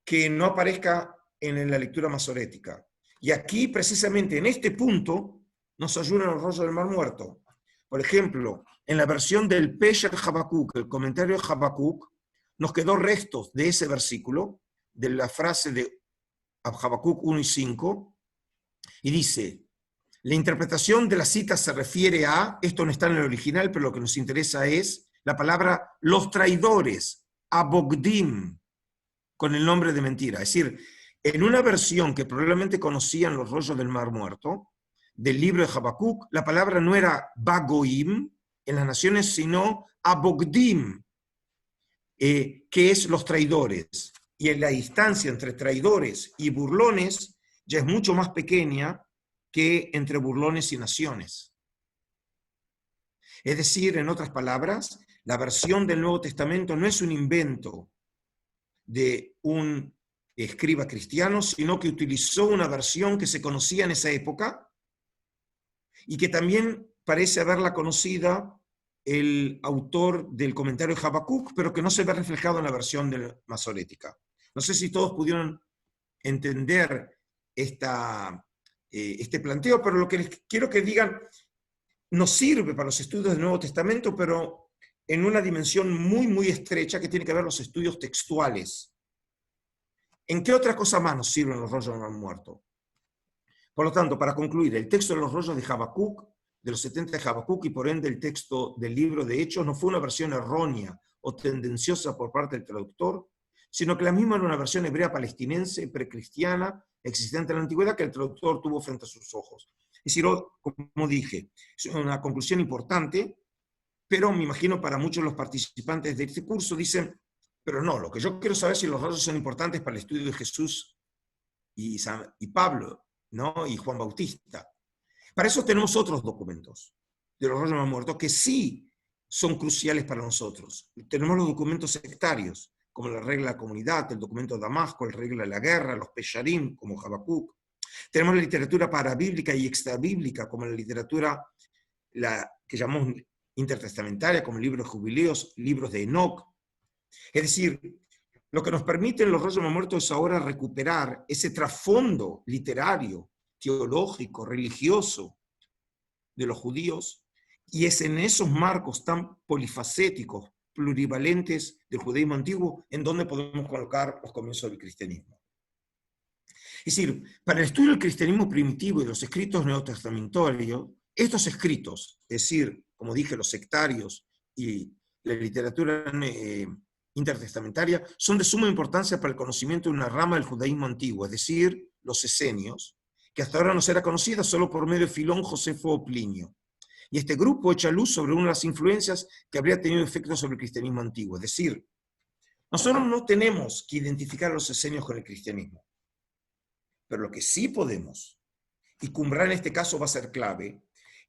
que no aparezca en la lectura masorética? Y aquí, precisamente en este punto, nos ayudan los rollos del Mar Muerto. Por ejemplo, en la versión del Pesher Habacuc, el comentario de Habacuc, nos quedó restos de ese versículo, de la frase de Habacuc 1:5, y dice, la interpretación de la cita se refiere a, esto no está en el original, pero lo que nos interesa es la palabra los traidores, abogdim, con el nombre de mentira. Es decir, en una versión que probablemente conocían los rollos del Mar Muerto, del libro de Habacuc, la palabra no era bagoim en las naciones, sino abogdim, que es los traidores. Y en la distancia entre traidores y burlones ya es mucho más pequeña que entre burlones y naciones. Es decir, en otras palabras, la versión del Nuevo Testamento no es un invento de un escriba cristiano, sino que utilizó una versión que se conocía en esa época y que también parece haberla conocida el autor del comentario de Habacuc, pero que no se ve reflejado en la versión masorética. No sé si todos pudieron entender este planteo, pero lo que les quiero que digan nos sirve para los estudios del Nuevo Testamento, pero en una dimensión muy, muy estrecha que tiene que ver los estudios textuales. ¿En qué otra cosa más nos sirven los rollos del Mar Muerto? Por lo tanto, para concluir, el texto de los rollos de Habacuc de los 70 de Habacuc y por ende el texto del libro de Hechos no fue una versión errónea o tendenciosa por parte del traductor, sino que la misma era una versión hebrea palestinense, precristiana, existente en la antigüedad, que el traductor tuvo frente a sus ojos. Es decir, como dije, es una conclusión importante, pero me imagino para muchos de los participantes de este curso dicen, pero no, lo que yo quiero saber es si los rollos son importantes para el estudio de Jesús y Pablo, ¿no? Y Juan Bautista. Para eso tenemos otros documentos de los rollos más muertos que sí son cruciales para nosotros. Tenemos los documentos sectarios, como la regla de la comunidad, el documento de Damasco, el regla de la guerra, los Pesharim, como Habacuc. Tenemos la literatura parabíblica y extrabíblica, como la literatura que llamamos intertestamentaria, como el libro de Jubileos, libros de Enoch. Es decir, lo que nos permiten los rollos más muertos es ahora recuperar ese trasfondo literario, teológico, religioso de los judíos, y es en esos marcos tan polifacéticos, plurivalentes del judaísmo antiguo, en donde podemos colocar los comienzos del cristianismo. Es decir, para el estudio del cristianismo primitivo y de los escritos neotestamentarios, estos escritos, es decir, como dije, los sectarios y la literatura intertestamentaria, son de suma importancia para el conocimiento de una rama del judaísmo antiguo, es decir, los esenios, que hasta ahora nos era conocida solo por medio de Filón, Josefo o Plinio. Y este grupo echa luz sobre una de las influencias que habría tenido efectos sobre el cristianismo antiguo. Es decir, nosotros no tenemos que identificar a los esenios con el cristianismo. Pero lo que sí podemos, y Qumran en este caso va a ser clave,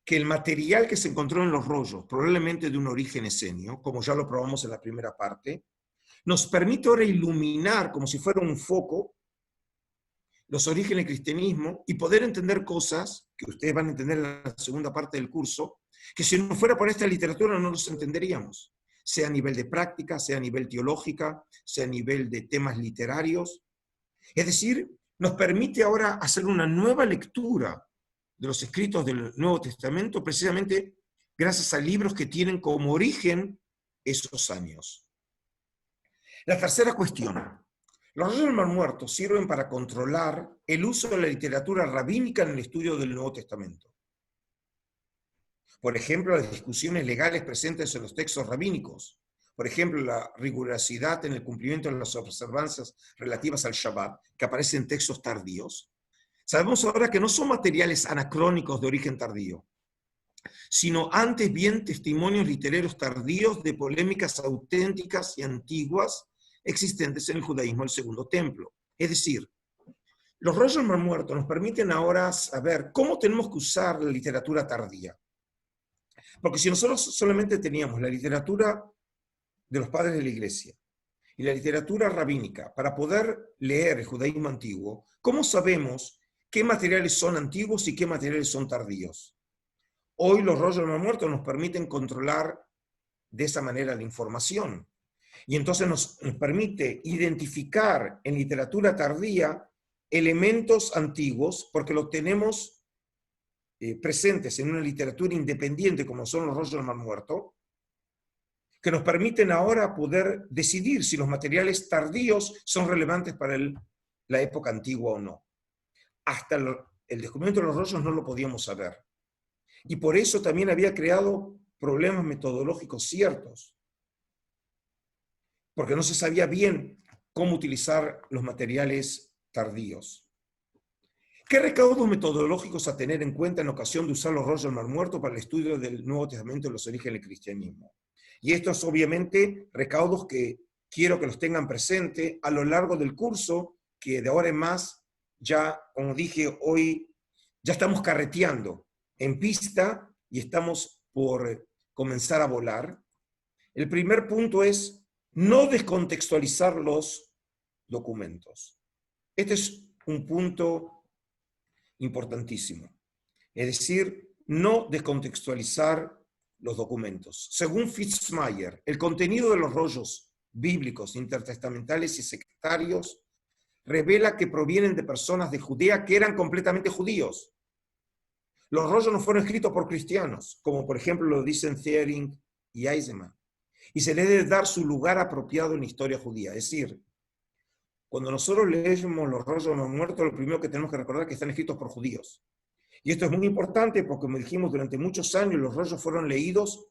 que el material que se encontró en los rollos, probablemente de un origen esenio, como ya lo probamos en la primera parte, nos permite ahora iluminar, como si fuera un foco, los orígenes del cristianismo y poder entender cosas que ustedes van a entender en la segunda parte del curso, que si no fuera por esta literatura no los entenderíamos, sea a nivel de práctica, sea a nivel teológica, sea a nivel de temas literarios. Es decir, nos permite ahora hacer una nueva lectura de los escritos del Nuevo Testamento, precisamente gracias a libros que tienen como origen esos años. La tercera cuestión. Los rollos del Mar Muerto sirven para controlar el uso de la literatura rabínica en el estudio del Nuevo Testamento. Por ejemplo, las discusiones legales presentes en los textos rabínicos. Por ejemplo, la rigurosidad en el cumplimiento de las observancias relativas al Shabbat, que aparecen en textos tardíos. Sabemos ahora que no son materiales anacrónicos de origen tardío, sino antes bien testimonios literarios tardíos de polémicas auténticas y antiguas existentes en el judaísmo del Segundo Templo. Es decir, los rollos del Mar Muerto nos permiten ahora saber cómo tenemos que usar la literatura tardía. Porque si nosotros solamente teníamos la literatura de los padres de la Iglesia y la literatura rabínica para poder leer el judaísmo antiguo, ¿cómo sabemos qué materiales son antiguos y qué materiales son tardíos? Hoy los rollos del Mar Muerto nos permiten controlar de esa manera la información. Y entonces nos permite identificar en literatura tardía elementos antiguos, porque los tenemos presentes en una literatura independiente como son los rollos del Mar Muerto, que nos permiten ahora poder decidir si los materiales tardíos son relevantes para la época antigua o no. Hasta el descubrimiento de los rollos no lo podíamos saber. Y por eso también había creado problemas metodológicos ciertos, porque no se sabía bien cómo utilizar los materiales tardíos. ¿Qué recaudos metodológicos a tener en cuenta en ocasión de usar los rollos del Mar Muerto para el estudio del Nuevo Testamento y los orígenes del cristianismo? Y estos obviamente recaudos que quiero que los tengan presente a lo largo del curso, que de ahora en más, ya, como dije hoy, ya estamos carreteando en pista y estamos por comenzar a volar. El primer punto es no descontextualizar los documentos. Este es un punto importantísimo. Es decir, no descontextualizar los documentos. Según Fitzmayer, el contenido de los rollos bíblicos, intertestamentales y sectarios revela que provienen de personas de Judea que eran completamente judíos. Los rollos no fueron escritos por cristianos, como por ejemplo lo dicen Thiering y Eisenman. Y se le debe dar su lugar apropiado en la historia judía. Es decir, cuando nosotros leemos los rollos de los muertos, lo primero que tenemos que recordar es que están escritos por judíos. Y esto es muy importante porque, como dijimos, durante muchos años los rollos fueron leídos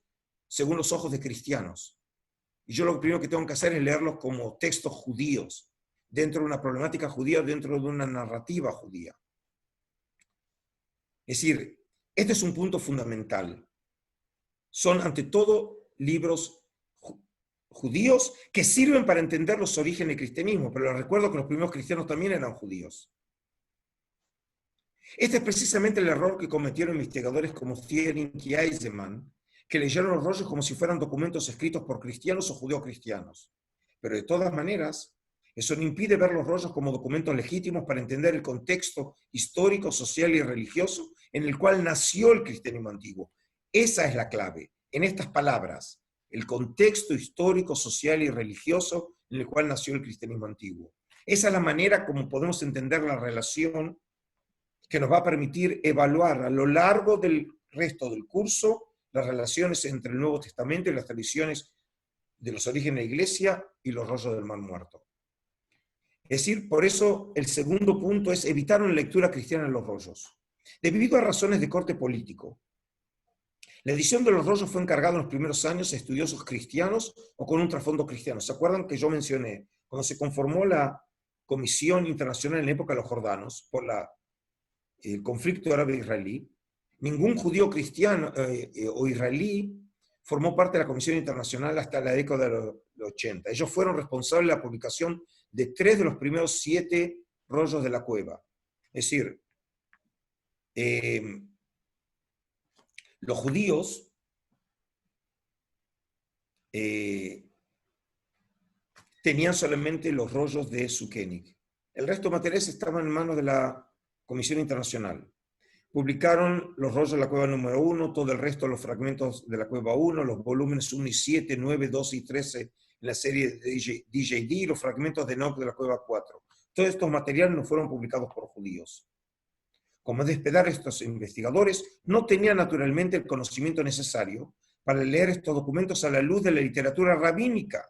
según los ojos de cristianos. Y yo lo primero que tengo que hacer es leerlos como textos judíos, dentro de una problemática judía, dentro de una narrativa judía. Es decir, este es un punto fundamental. Son, ante todo, libros judíos que sirven para entender los orígenes del cristianismo, pero les recuerdo que los primeros cristianos también eran judíos. Este es precisamente el error que cometieron investigadores como Thiering y Eisenman, que leyeron los rollos como si fueran documentos escritos por cristianos o judeocristianos. Pero de todas maneras, eso no impide ver los rollos como documentos legítimos para entender el contexto histórico, social y religioso en el cual nació el cristianismo antiguo. Esa es la clave. En estas palabras, el contexto histórico, social y religioso en el cual nació el cristianismo antiguo. Esa es la manera como podemos entender la relación que nos va a permitir evaluar a lo largo del resto del curso las relaciones entre el Nuevo Testamento y las tradiciones de los orígenes de la Iglesia y los rollos del Mar Muerto. Es decir, por eso el segundo punto es evitar una lectura cristiana en los rollos. Debido a razones de corte político, la edición de los rollos fue encargada en los primeros años a estudiosos cristianos o con un trasfondo cristiano. ¿Se acuerdan que yo mencioné cuando se conformó la Comisión Internacional en la época de los Jordanos por el conflicto árabe-israelí? Ningún judío cristiano o israelí formó parte de la Comisión Internacional hasta la década de los 80. Ellos fueron responsables de la publicación de 3 de los primeros 7 rollos de la cueva. Es decir, los judíos tenían solamente los rollos de Sukenik. El resto de materiales estaban en manos de la Comisión Internacional. Publicaron los rollos de la cueva número 1, todo el resto de los fragmentos de la cueva 1, los volúmenes 1 y 7, 9, 12 y 13 en la serie de DJD, los fragmentos de Enoch de la cueva 4. Todos estos materiales no fueron publicados por judíos. Como es de esperar, estos investigadores no tenían naturalmente el conocimiento necesario para leer estos documentos a la luz de la literatura rabínica,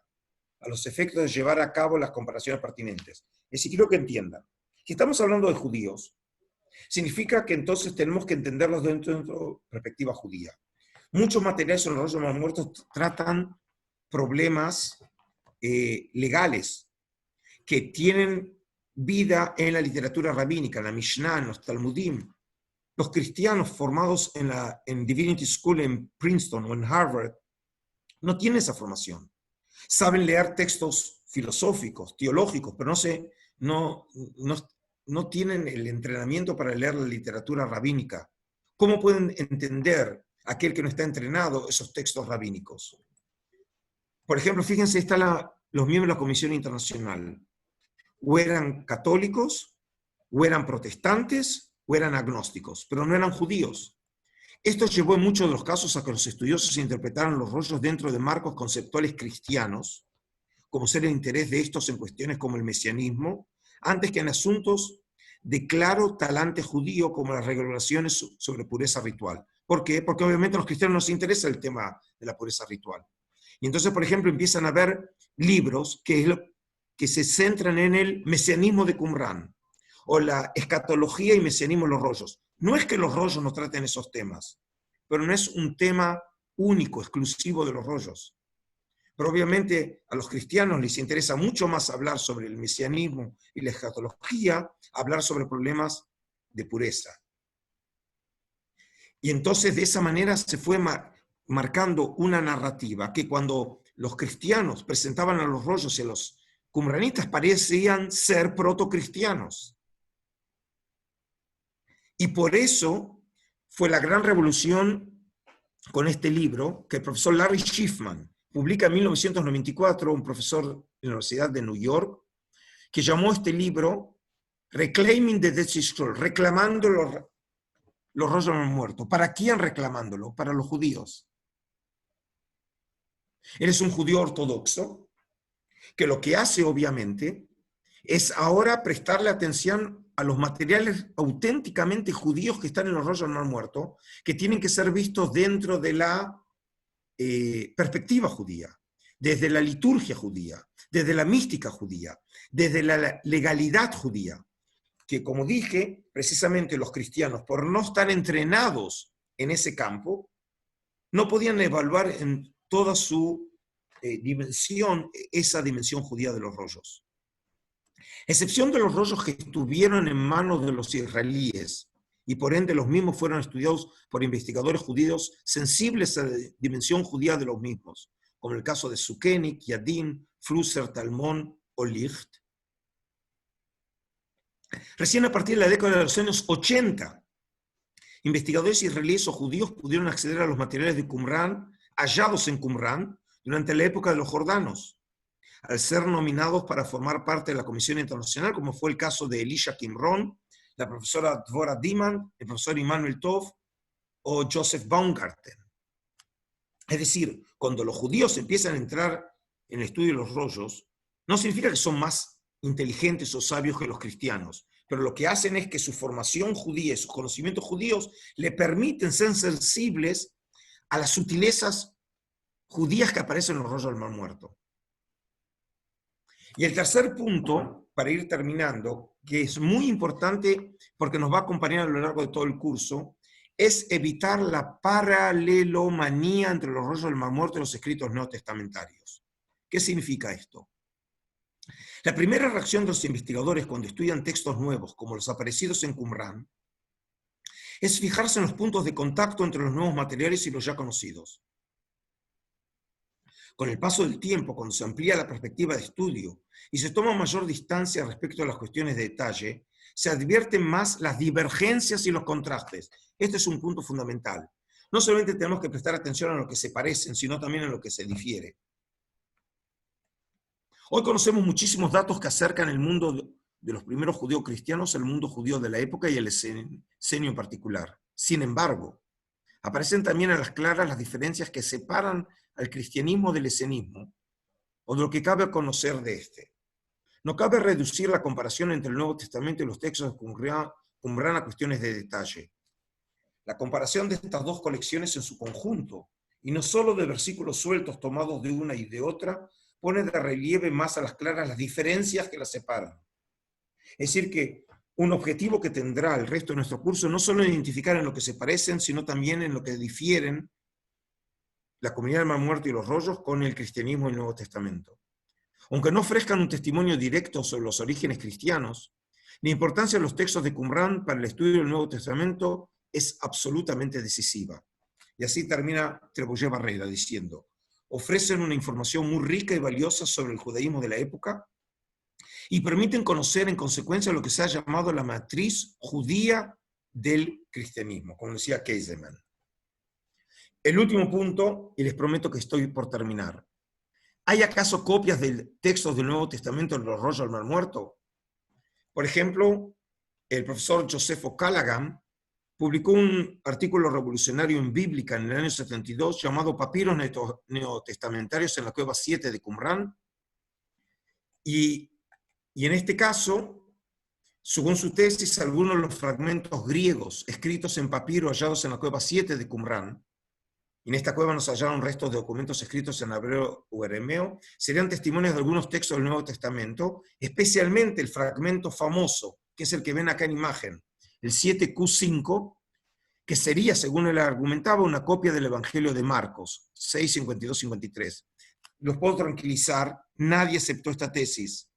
a los efectos de llevar a cabo las comparaciones pertinentes. Es decir, quiero que entiendan, si estamos hablando de judíos, significa que entonces tenemos que entenderlos dentro de una perspectiva judía. Muchos materiales sobre los rollos de los muertos tratan problemas legales que tienen vida en la literatura rabínica, en la Mishnah, en los Talmudim. Los cristianos formados en Divinity School en Princeton o en Harvard no tienen esa formación. Saben leer textos filosóficos, teológicos, pero no tienen el entrenamiento para leer la literatura rabínica. ¿Cómo pueden entender aquel que no está entrenado esos textos rabínicos? Por ejemplo, fíjense, están los miembros de la Comisión Internacional. O eran católicos, o eran protestantes, o eran agnósticos, pero no eran judíos. Esto llevó en muchos de los casos a que los estudiosos interpretaran los rollos dentro de marcos conceptuales cristianos, como ser el interés de estos en cuestiones como el mesianismo, antes que en asuntos de claro talante judío como las regulaciones sobre pureza ritual. ¿Por qué? Porque obviamente a los cristianos nos interesa el tema de la pureza ritual. Y entonces, por ejemplo, empiezan a haber libros que se centran en el mesianismo de Qumran, o la escatología y mesianismo de los rollos. No es que los rollos no traten esos temas, pero no es un tema único, exclusivo de los rollos. Pero obviamente a los cristianos les interesa mucho más hablar sobre el mesianismo y la escatología, hablar sobre problemas de pureza. Y entonces de esa manera se fue marcando una narrativa que cuando los cristianos presentaban a los rollos y a los qumranitas parecían ser protocristianos. Y por eso fue la gran revolución con este libro que el profesor Larry Schiffman publica en 1994, un profesor de la Universidad de New York, que llamó este libro Reclaiming the Dead Sea Scrolls, reclamando los rollos de los muertos. ¿Para quién reclamándolo? Para los judíos. Él es un judío ortodoxo, que lo que hace obviamente es ahora prestarle atención a los materiales auténticamente judíos que están en los rollos del Mar Muerto, que tienen que ser vistos dentro de la perspectiva judía, desde la liturgia judía, desde la mística judía, desde la legalidad judía, que, como dije, precisamente los cristianos, por no estar entrenados en ese campo, no podían evaluar en toda su dimensión, esa dimensión judía de los rollos. Excepción de los rollos que estuvieron en manos de los israelíes, y por ende los mismos fueron estudiados por investigadores judíos sensibles a la dimensión judía de los mismos, como el caso de Sukenik, Yadin, Flusser, Talmón o Licht. Recién a partir de la década de los años 80, investigadores israelíes o judíos pudieron acceder a los materiales de Qumran, hallados en Qumran, durante la época de los jordanos, al ser nominados para formar parte de la Comisión Internacional, como fue el caso de Elisha Qimron, la profesora Dvorah Diman, el profesor Immanuel Tov o Joseph Baumgarten. Es decir, cuando los judíos empiezan a entrar en el estudio de los rollos, no significa que son más inteligentes o sabios que los cristianos, pero lo que hacen es que su formación judía y sus conocimientos judíos le permiten ser sensibles a las sutilezas judías que aparecen en los rollos del Mar Muerto. Y el tercer punto, para ir terminando, que es muy importante porque nos va a acompañar a lo largo de todo el curso, es evitar la paralelomanía entre los rollos del Mar Muerto y los escritos neotestamentarios. ¿Qué significa esto? La primera reacción de los investigadores cuando estudian textos nuevos, como los aparecidos en Qumran, es fijarse en los puntos de contacto entre los nuevos materiales y los ya conocidos. Con el paso del tiempo, cuando se amplía la perspectiva de estudio y se toma mayor distancia respecto a las cuestiones de detalle, se advierten más las divergencias y los contrastes. Este es un punto fundamental. No solamente tenemos que prestar atención a lo que se parecen, sino también a lo que se difiere. Hoy conocemos muchísimos datos que acercan el mundo de los primeros judíos cristianos al mundo judío de la época y el esenio en particular. Sin embargo, aparecen también a las claras las diferencias que separan al cristianismo del esenismo, o de lo que cabe conocer de este. No cabe reducir la comparación entre el Nuevo Testamento y los textos de Qumran a cuestiones de detalle. La comparación de estas dos colecciones en su conjunto, y no solo de versículos sueltos tomados de una y de otra, pone de relieve más a las claras las diferencias que las separan. Es decir, que un objetivo que tendrá el resto de nuestro curso no solo identificar en lo que se parecen, sino también en lo que difieren la comunidad del Mar Muerto y los rollos con el cristianismo y el Nuevo Testamento. Aunque no ofrezcan un testimonio directo sobre los orígenes cristianos, la importancia de los textos de Qumran para el estudio del Nuevo Testamento es absolutamente decisiva. Y así termina Trebuchet Barrera diciendo: ofrecen una información muy rica y valiosa sobre el judaísmo de la época y permiten conocer en consecuencia lo que se ha llamado la matriz judía del cristianismo, como decía Kaiserman. El último punto, y les prometo que estoy por terminar. ¿Hay acaso copias de textos del Nuevo Testamento en los rollos del Mar Muerto? Por ejemplo, el profesor Joseph O'Callaghan publicó un artículo revolucionario en Bíblica en el año 72 llamado Papiros Neotestamentarios en la Cueva 7 de Qumran. Y en este caso, según su tesis, algunos de los fragmentos griegos escritos en papiro hallados en la Cueva 7 de Qumran, y en esta cueva nos hallaron restos de documentos escritos en hebreo o arameo, serían testimonios de algunos textos del Nuevo Testamento, especialmente el fragmento famoso, que es el que ven acá en imagen, el 7Q5, que sería, según él argumentaba, una copia del Evangelio de Marcos, 6, 52, 53. Los puedo tranquilizar, nadie aceptó esta tesis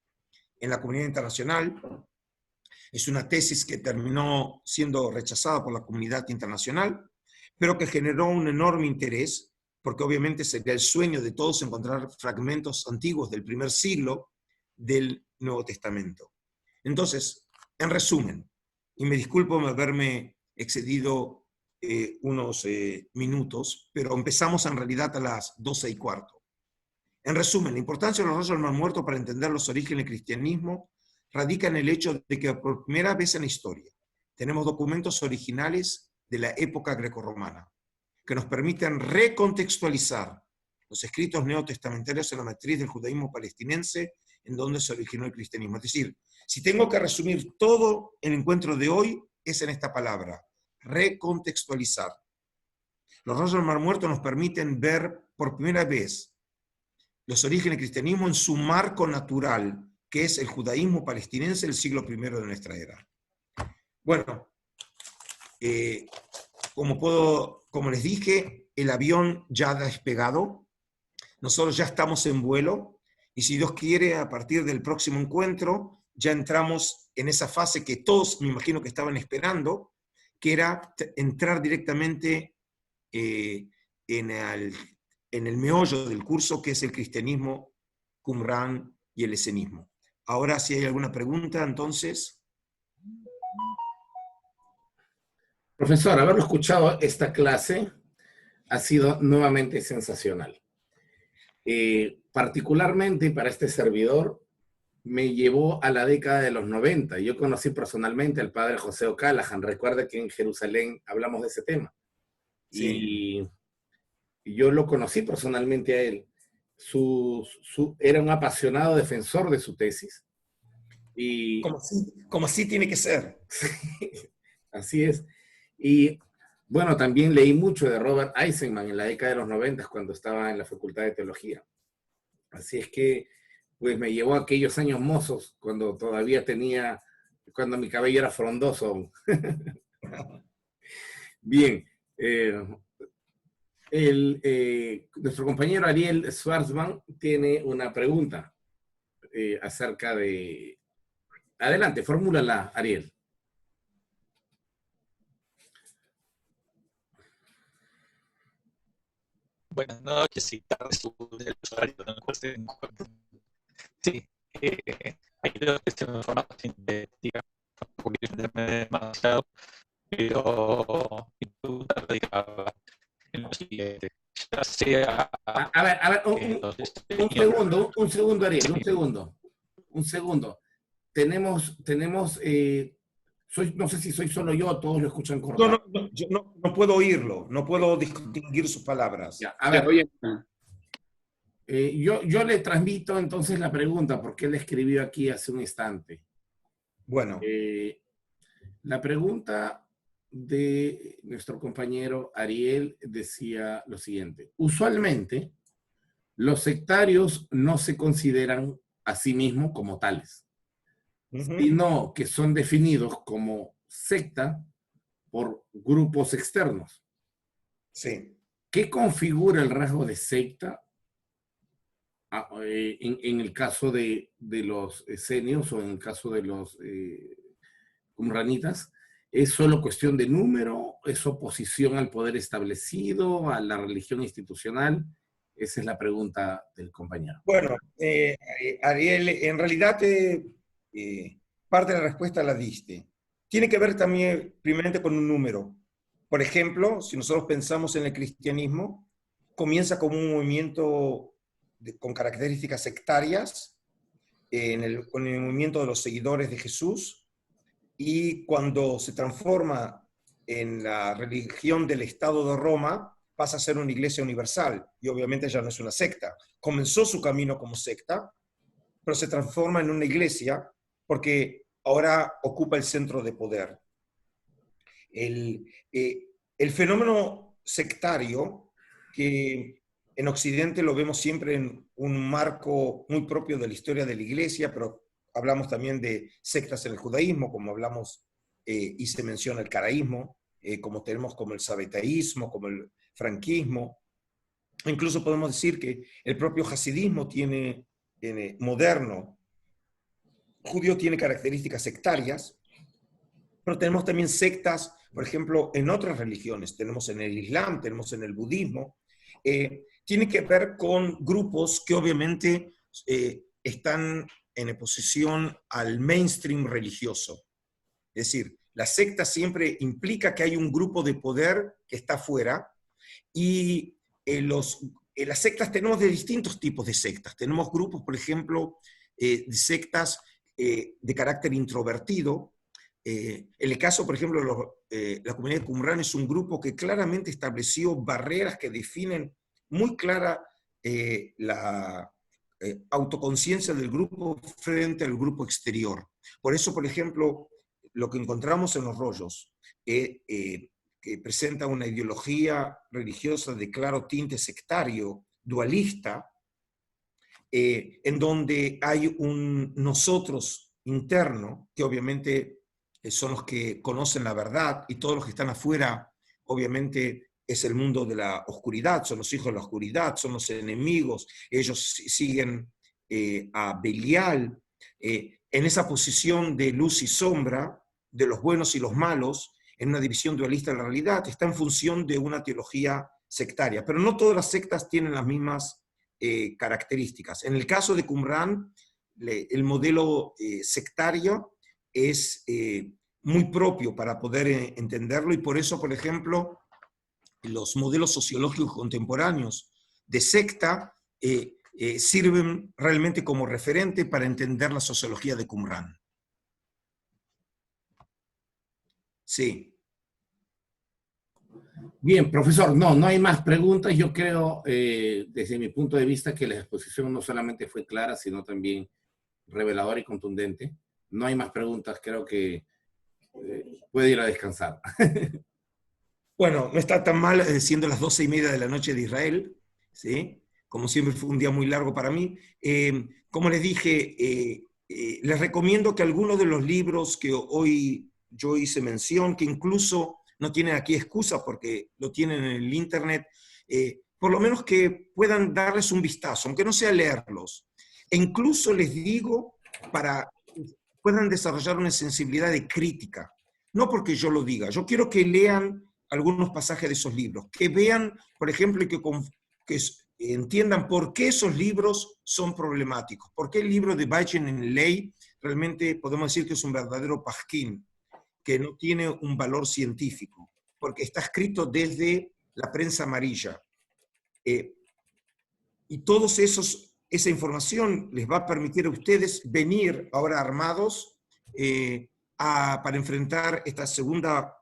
en la comunidad internacional. Es una tesis que terminó siendo rechazada por la comunidad internacional, pero que generó un enorme interés, porque obviamente sería el sueño de todos encontrar fragmentos antiguos del primer siglo del Nuevo Testamento. Entonces, en resumen, y me disculpo de haberme excedido unos minutos, pero empezamos en realidad a las 12:15. En resumen, la importancia de los rollos del Mar Muerto para entender los orígenes del cristianismo radica en el hecho de que por primera vez en la historia tenemos documentos originales de la época grecorromana, que nos permiten recontextualizar los escritos neotestamentarios en la matriz del judaísmo palestinense, en donde se originó el cristianismo. Es decir, si tengo que resumir todo el encuentro de hoy, es en esta palabra: recontextualizar. Los rollos del Mar Muerto nos permiten ver por primera vez los orígenes del cristianismo en su marco natural, que es el judaísmo palestinense del siglo I de nuestra era. Bueno, como les dije, el avión ya ha despegado, nosotros ya estamos en vuelo, y si Dios quiere, a partir del próximo encuentro, ya entramos en esa fase que todos me imagino que estaban esperando, que era entrar directamente en el meollo del curso, que es el cristianismo, Qumran y el esenismo. Ahora, si hay alguna pregunta, entonces... Profesor, haberlo escuchado esta clase ha sido nuevamente sensacional. Particularmente para este servidor, me llevó a la década de los 90. Yo conocí personalmente al padre José O'Callaghan. Recuerda que en Jerusalén hablamos de ese tema. Sí. Y yo lo conocí personalmente a él. Era un apasionado defensor de su tesis. Y, como así tiene que ser. Así es. Y bueno, también leí mucho de Robert Eisenman en la década de los 90 cuando estaba en la Facultad de Teología. Así es que pues me llevó a aquellos años mozos cuando todavía cuando mi cabello era frondoso. Bien. Nuestro compañero Ariel Schwarzman tiene una pregunta acerca de... Adelante, formúlala, Ariel. Buenas noches, sí, tardes, el usuario, no cueste. Sí, hay dos que se me forman sintética, porque demasiado, pero mi pregunta radicaba en lo siguiente. Ya sea... A ver, un segundo, Ariel, un segundo. Tenemos no sé si soy solo yo o todos lo escuchan cortado. Yo no puedo oírlo, no puedo distinguir sus palabras. Ya, a ver, yo le transmito entonces la pregunta, porque él escribió aquí hace un instante. Bueno. La pregunta de nuestro compañero Ariel decía lo siguiente. Usualmente, los sectarios no se consideran a sí mismos como tales, sino que son definidos como secta por grupos externos. Sí. ¿Qué configura el rasgo de secta en el caso de los esenios o en el caso de los qumranitas? ¿Es solo cuestión de número? ¿Es oposición al poder establecido, a la religión institucional? Esa es la pregunta del compañero. Bueno, Ariel, en realidad parte de la respuesta la diste. Tiene que ver también primeramente con un número. Por ejemplo, si nosotros pensamos en el cristianismo, comienza como un movimiento con características sectarias, con el movimiento de los seguidores de Jesús, y cuando se transforma en la religión del Estado de Roma, pasa a ser una iglesia universal, y obviamente ya no es una secta. Comenzó su camino como secta, pero se transforma en una iglesia porque ahora ocupa el centro de poder. El fenómeno sectario, que en Occidente lo vemos siempre en un marco muy propio de la historia de la iglesia, pero hablamos también de sectas en el judaísmo, como hablamos y se menciona el caraísmo, como tenemos como el sabetaísmo, como el franquismo. Incluso podemos decir que el propio hasidismo moderno, judío, tiene características sectarias, pero tenemos también sectas, por ejemplo, en otras religiones. Tenemos en el Islam, tenemos en el budismo. Tiene que ver con grupos que obviamente están en oposición al mainstream religioso. Es decir, la secta siempre implica que hay un grupo de poder que está afuera, y las sectas tenemos de distintos tipos de sectas. Tenemos grupos, por ejemplo, de sectas de carácter introvertido. En el caso, por ejemplo, la comunidad de Qumran es un grupo que claramente estableció barreras que definen muy clara la autoconciencia del grupo frente al grupo exterior. Por eso, por ejemplo, lo que encontramos en los rollos, que presenta una ideología religiosa de claro tinte sectario, dualista, en donde hay un nosotros interno, que obviamente son los que conocen la verdad, y todos los que están afuera, obviamente, es el mundo de la oscuridad, son los hijos de la oscuridad, son los enemigos, ellos siguen a Belial, en esa posición de luz y sombra, de los buenos y los malos, en una división dualista de la realidad, está en función de una teología sectaria. Pero no todas las sectas tienen las mismas características. En el caso de Qumran, el modelo sectario es muy propio para poder entenderlo, y por eso, por ejemplo, los modelos sociológicos contemporáneos de secta sirven realmente como referente para entender la sociología de Qumran. Sí. Bien, profesor, no hay más preguntas. Yo creo, desde mi punto de vista, que la exposición no solamente fue clara, sino también reveladora y contundente. No hay más preguntas, creo que puede ir a descansar. Bueno, no está tan mal, siendo las 12:30 de la noche de Israel, ¿sí? Como siempre fue un día muy largo para mí. Como les dije, les recomiendo que algunos de los libros que hoy yo hice mención, que incluso no tienen aquí excusa porque lo tienen en el internet, por lo menos que puedan darles un vistazo, aunque no sea leerlos. E incluso les digo para que puedan desarrollar una sensibilidad de crítica. No porque yo lo diga, yo quiero que lean algunos pasajes de esos libros, que vean, por ejemplo, y que entiendan por qué esos libros son problemáticos, por qué el libro de Bachen en ley realmente podemos decir que es un verdadero pasquín, que no tiene un valor científico, porque está escrito desde la prensa amarilla. Y todos esa información les va a permitir a ustedes venir ahora armados para enfrentar esta segunda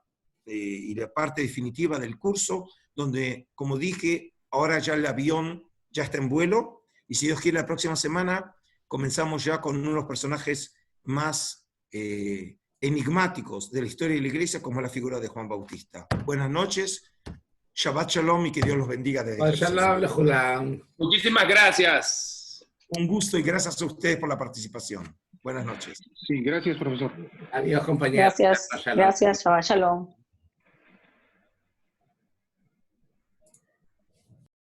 y la parte definitiva del curso, donde, como dije, ahora ya el avión ya está en vuelo, y si Dios quiere, la próxima semana comenzamos ya con uno de los personajes más enigmáticos de la historia de la Iglesia, como la figura de Juan Bautista. Buenas noches, Shabbat Shalom, y que Dios los bendiga desde Shalom. Muchísimas gracias. Un gusto, y gracias a ustedes por la participación. Buenas noches. Sí, gracias, profesor. Adiós, compañeros. Gracias, Shabbat Shalom.